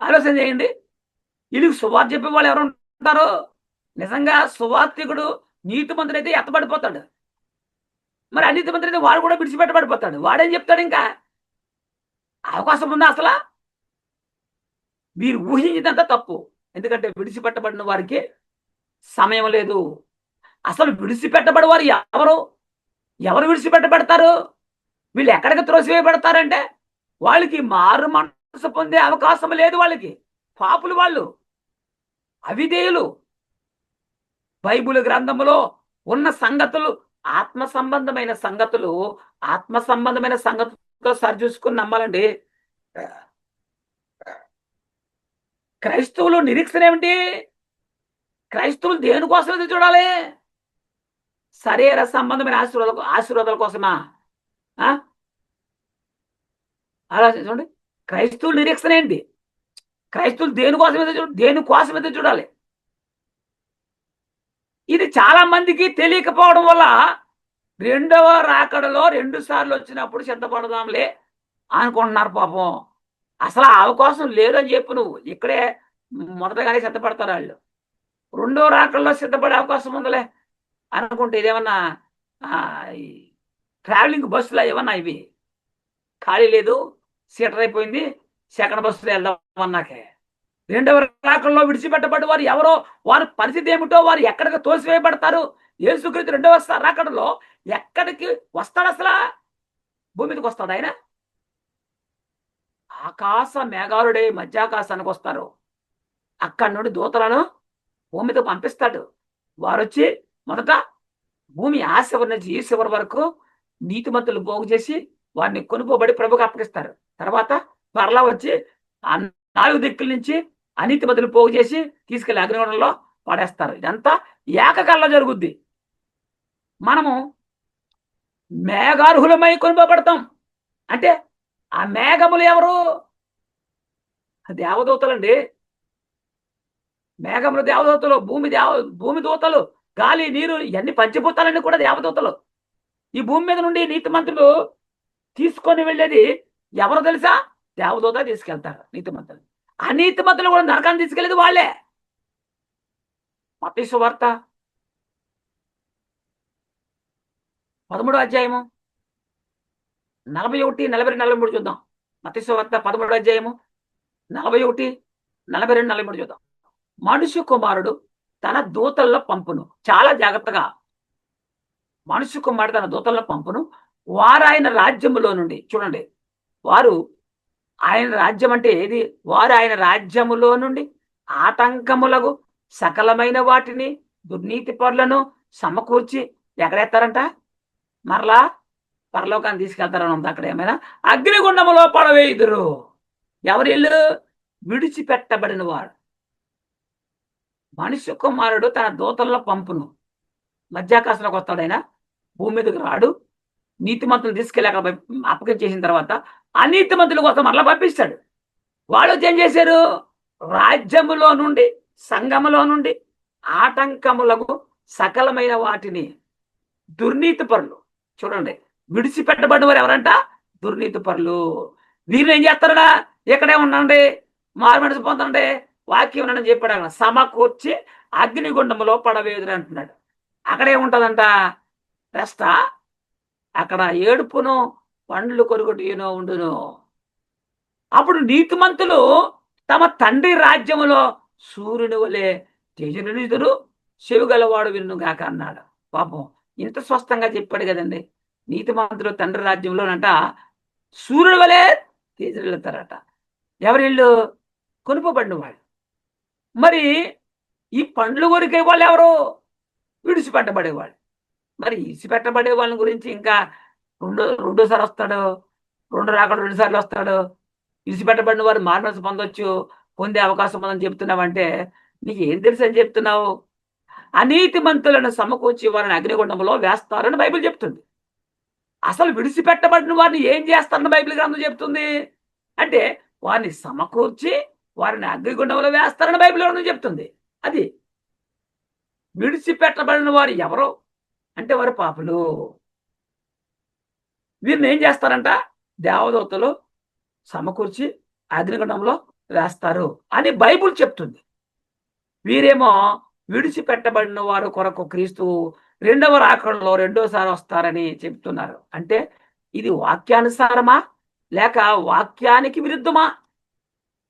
ఆలోచన చేయండి. వీళ్ళకి సువార్త చెప్పే వాళ్ళు ఎవరు ఉంటారు? నిజంగా సువార్తికుడు నీతిమంతుడు అయితే ఎత్తబడిపోతాడు. మరి అనీతిమంతుడు అయితే వాడు కూడా విడిచిపెట్టబడిపోతాడు. వాడేం చెప్తాడు? ఇంకా అవకాశం ఉందా అసలు? వీరు ఊహించినంత తప్పు. ఎందుకంటే విడిచిపెట్టబడిన వారికి సమయం లేదు. అసలు విడిచిపెట్టబడి వారు ఎవరు విడిచిపెట్టబడతారు? వీళ్ళు ఎక్కడికి త్రోసివేయబడతారంటే, వాళ్ళకి మారు మనసు పొందే అవకాశం లేదు. వాళ్ళకి పాపులు, వాళ్ళు అవిధేయులు. బైబిల్ గ్రంథములో ఉన్న సంగతులు ఆత్మ సంబంధమైన సంగతులతో సరిచూసుకుని నమ్మాలండి. క్రైస్తవులు నిరీక్షణ ఏమిటి? క్రైస్తవులు దేనికోసం ఎదురు చూడాలి? శరీర సంబంధమైన ఆశీర్వాదాల కోసమా? ఆలోచించండి. క్రైస్తవుల నిరీక్షణ ఏంటి? క్రైస్తవులు దేనికోసం ఎదురు చూడాలి? ఇది చాలా మందికి తెలియకపోవడం వల్ల రెండవ రాకడలో 2 సార్లు వచ్చినప్పుడు సిద్ధపడదాంలే అనుకుంటున్నారు. పాపం అసలు ఆ అవకాశం లేదని చెప్పు. నువ్వు ఇక్కడే మొదటగానే సిద్ధపడతారు వాళ్ళు. రెండో రాకడలో సిద్ధపడే అవకాశం ఉందిలే అనుకుంటే ఇదేమన్నా ట్రావెలింగ్ బస్సులో ఏమన్నా ఇవి ఖాళీ లేదు, సీటర్ అయిపోయింది, సెకండ్ బస్సులో వెళ్దామన్నాకే. రెండవ రాకడలో విడిచిపెట్టబడి వారు ఎవరో, వారి పరిస్థితి ఏమిటో, వారు ఎక్కడికి తోసివేయబడతారు? యేసుక్రీస్తు రెండవ రాకడలో ఎక్కడికి వస్తాడు? అసలు భూమి మీదకి వస్తాడు ఆయన. ఆకాశ మేఘాలుడే మధ్యాకాశానికి వస్తారు. అక్కడి నుండి దూతలను భూమి మీద పంపిస్తాడు. వారు వచ్చి మొదట భూమి ఆ శివరి నుంచి ఈ శివరి వరకు నీతిమంతులు పోగు చేసి వారిని కొనుక్కోబడి ప్రభుకు అప్పగిస్తారు. తర్వాత మరలా వచ్చి 4 దిక్కుల నుంచి అనీతిమంతులు పోగు చేసి తీసుకెళ్లి అగ్నిగుండంలో పడేస్తారు. ఇదంతా ఏకకాలంలో జరుగుద్ది. మనము మేఘార్హులమై కొనుక్కోబడతాం. అంటే ఆ మేఘములు ఎవరు? దేవదూతలండి. మేఘములు దేవదూతలు, భూమి దూతలు, గాలి, నీరు, ఇవన్నీ పంచభూతాలన్నీ కూడా దేవదూతలు. ఈ భూమి మీద నుండి నీతిమంతులు తీసుకొని వెళ్ళేది ఎవరు తెలుసా? దేవదూత తీసుకెళ్తారు నీతిమంతులు. అనీతిమంతులు కూడా నరకాన్ని తీసుకెళ్ళేది వాళ్ళే. మత్తయి సువార్త 13వ అధ్యాయము 41, 42, 43 చూద్దాం. మత్తయి సువార్త 13వ అధ్యాయము 41, 42, 43 చూద్దాం. మనుష్య కుమారుడు తన దూతల్లో పంపును. చాలా జాగ్రత్తగా. మనుష్య కుమారుడు తన దూతల్లో పంపును. వారు ఆయన రాజ్యములో నుండి, చూడండి, వారు ఆయన రాజ్యం అంటే ఏది? వారు ఆయన రాజ్యములో నుండి ఆటంకములకు సకలమైన వాటిని, దుర్నీతి పరులను సమకూర్చి ఎక్కడెత్తారంట? మరలా పరలోకాన్ని తీసుకెళ్తారని ఉంది. అక్కడ ఏమైనా అగ్నిగుండములో పడవేయుదురు. ఎవరిల్లు? విడిచిపెట్టబడిన వాడు. మనుష్య కుమారుడు తన దూతల్లో పంపును. మధ్యాకాశంలోకి వస్తాడు ఆయన. భూమి మీదకి రాడు. నీతిమంతులు తీసుకెళ్ళి అక్కడ అప్పగించేసిన తర్వాత అనీతిమంతుల కోసం మరలా పంపిస్తాడు. వాళ్ళు ఏం చేశారు? రాజ్యములో నుండి, సంఘములో నుండి ఆటంకములకు సకలమైన వాటిని, దుర్నీతి పరులు. చూడండి, విడిచిపెట్టబడిన వారు ఎవరంట? దుర్నీతి పరులు. వీరిని ఏం చేస్తారడా? ఇక్కడే ఉండండి, మారుమనసు పొందండి, వాక్యం అని చెప్పాడు. అక్కడ సమకూర్చి అగ్నిగుండములో పడవేదురు అంటున్నాడు. అక్కడ ఏముంటదంట? రెస్టా? అక్కడ ఏడుపును పండ్లు కొరుకుటయును ఉండును. అప్పుడు నీతిమంతులు తమ తండ్రి రాజ్యములో సూర్యుని వలె తేజనిదురు, చెవిగలవాడు విన్ను గాక అన్నాడు. పాపం ఇంత స్పష్టంగా చెప్పాడు కదండి. నీతిమంతులు తండ్రి రాజ్యంలోనంట సూర్యుని వలె తేజరిల్లుతారట. ఎవరిళ్ళు? కొనుపబడిన వాళ్ళు. మరి ఈ పండ్లు కొరికే వాళ్ళు ఎవరు? విడిచిపెట్టబడేవాళ్ళు. మరి విడిచిపెట్టబడే వాళ్ళ గురించి ఇంకా రెండోసారి వస్తాడు, రెండు రాకడు 2 సార్లు వస్తాడు. విడిచిపెట్టబడిన వారు మారుమనసు పొందొచ్చు, పొందే అవకాశం ఉందని చెప్తున్నావంటే నీకు ఏం తెలుసు అని చెప్తున్నావు? అనీతిమంతులను సమకూర్చి వారిని అగ్నిగుండంలో వేస్తారని బైబిల్ చెప్తుంది. అసలు విడిచిపెట్టబడిన వారిని ఏం చేస్తారని బైబిల్ గ్రంథం చెప్తుంది అంటే వారిని సమకూర్చి వారిని అగ్నిగుండంలో వేస్తారని బైబిల్ గ్రంథం చెప్తుంది. అది విడిచిపెట్టబడిన వారు ఎవరు అంటే వారు పాపులు. వీరిని ఏం చేస్తారంట? దేవదూతలు సమకూర్చి అగ్నిగుండంలో వేస్తారు అని బైబిల్ చెప్తుంది. వీరేమో విడిచిపెట్టబడిన వారు కొరకు క్రీస్తు రెండవ రాకడలో రెండోసారి వస్తారని చెప్తున్నారు. అంటే ఇది వాక్యానుసారమా లేక వాక్యానికి విరుద్ధమా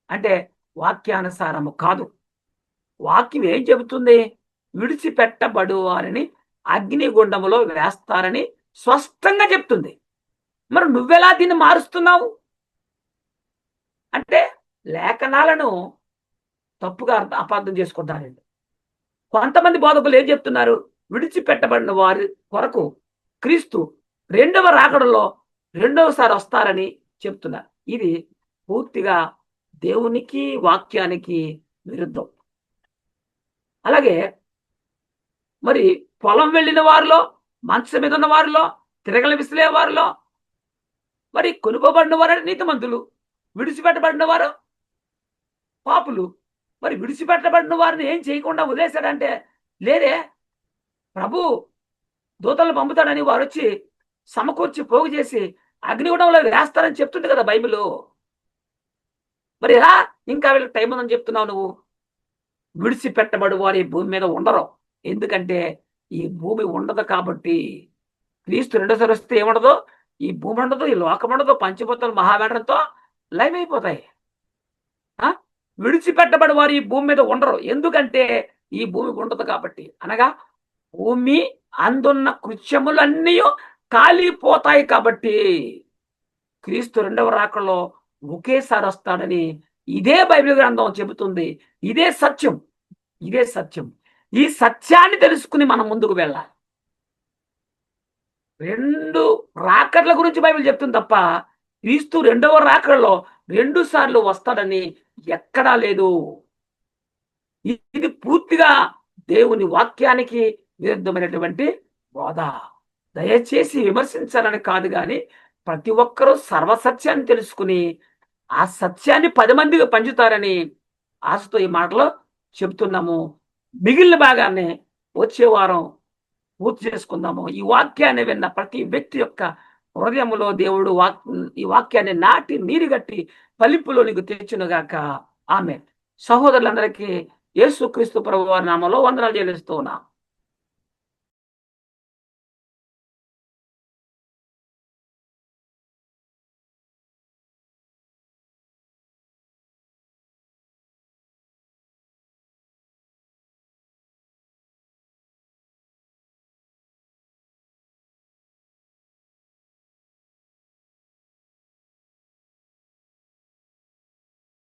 అంటే వాక్యానుసారము కాదు. వాక్యం ఏం చెబుతుంది? విడిచిపెట్టబడు వారిని అగ్నిగుండములో వేస్తారని స్పష్టంగా చెప్తుంది. మరి నువ్వెలా దీన్ని మారుస్తున్నావు అంటే లేఖనాలను తప్పుగా అపార్థం చేసుకుంటారండి. కొంతమంది బోధకులు ఏం చెప్తున్నారు? విడిచిపెట్టబడిన వారి కొరకు క్రీస్తు రెండవ రాకడలో రెండవసారి వస్తారని చెప్తున్నారు. ఇది పూర్తిగా దేవునికి వాక్యానికి విరుద్ధం. అలాగే మరి పొలం వెళ్ళిన వారిలో, మంచం మీద ఉన్న వారిలో, తిరగల విసిలే వారిలో మరి కొనుకోబడిన వారు నీతిమంతులు, విడిచిపెట్టబడిన వారు పాపులు. మరి విడిచిపెట్టబడిన వారిని ఏం చేయకుండా వదిలేశాడంటే లేదే, ప్రభు దూతలను పంపుతాడని వారు వచ్చి సమకూర్చి పోగు చేసి అగ్నిగుండంలో వేస్తారని చెప్తుంది కదా బైబిల్. మరి ఎలా ఇంకా వీళ్ళకి టైం ఉందని చెప్తున్నావు నువ్వు? విడిచిపెట్టబడి వారు ఈ భూమి మీద ఉండరు. ఎందుకంటే ఈ భూమి ఉండదు కాబట్టి. క్రీస్తు రెండోసారి వస్తే ఏముండదు? ఈ భూమి ఉండదు, ఈ లోకం ఉండదు, పంచభూతాలు మహావేంద్రంతో లైవ్ అయిపోతాయి. విడిచిపెట్టబడి వారు ఈ భూమి మీద ఉండరు. ఎందుకంటే ఈ భూమి ఉండదు కాబట్టి. అనగా భూమి అందున్న కృత్యములన్నీ కాలిపోతాయి కాబట్టి క్రీస్తు రెండవ రాకడలో ఒకేసారి వస్తాడని ఇదే బైబిల్ గ్రంథం చెబుతుంది. ఇదే సత్యం, ఇదే సత్యం. ఈ సత్యాన్ని తెలుసుకుని మనం ముందుకు వెళ్ళాలి. 2 రాకడల గురించి బైబిల్ చెప్తుంది తప్ప క్రీస్తు రెండవ రాకడలో 2 సార్లు వస్తాడని ఎక్కడా లేదు. ఇది పూర్తిగా దేవుని వాక్యానికి విరుద్ధమైనటువంటి బోధ. దయచేసి విమర్శించాలని కాదు, కానీ ప్రతి ఒక్కరూ సర్వసత్యాన్ని తెలుసుకుని ఆ సత్యాన్ని 10 మందికి పంచుతారని ఆశతో ఈ మాటలో చెప్తున్నాము. మిగిలిన భాగాన్ని వచ్చే వారం పూర్తి చేసుకుందాము. ఈ వాక్యాన్ని విన్న ప్రతి వ్యక్తి యొక్క హృదయంలో దేవుడు ఈ వాక్యాన్ని నాటి నీరుగట్టి ఫలింపులోనికి తెచ్చునుగాక. ఆమేన్. సహోదరులందరికీ యేసుక్రీస్తు ప్రభువారి నామములో వందనాలు చెల్లిస్తూ ఉన్నాం.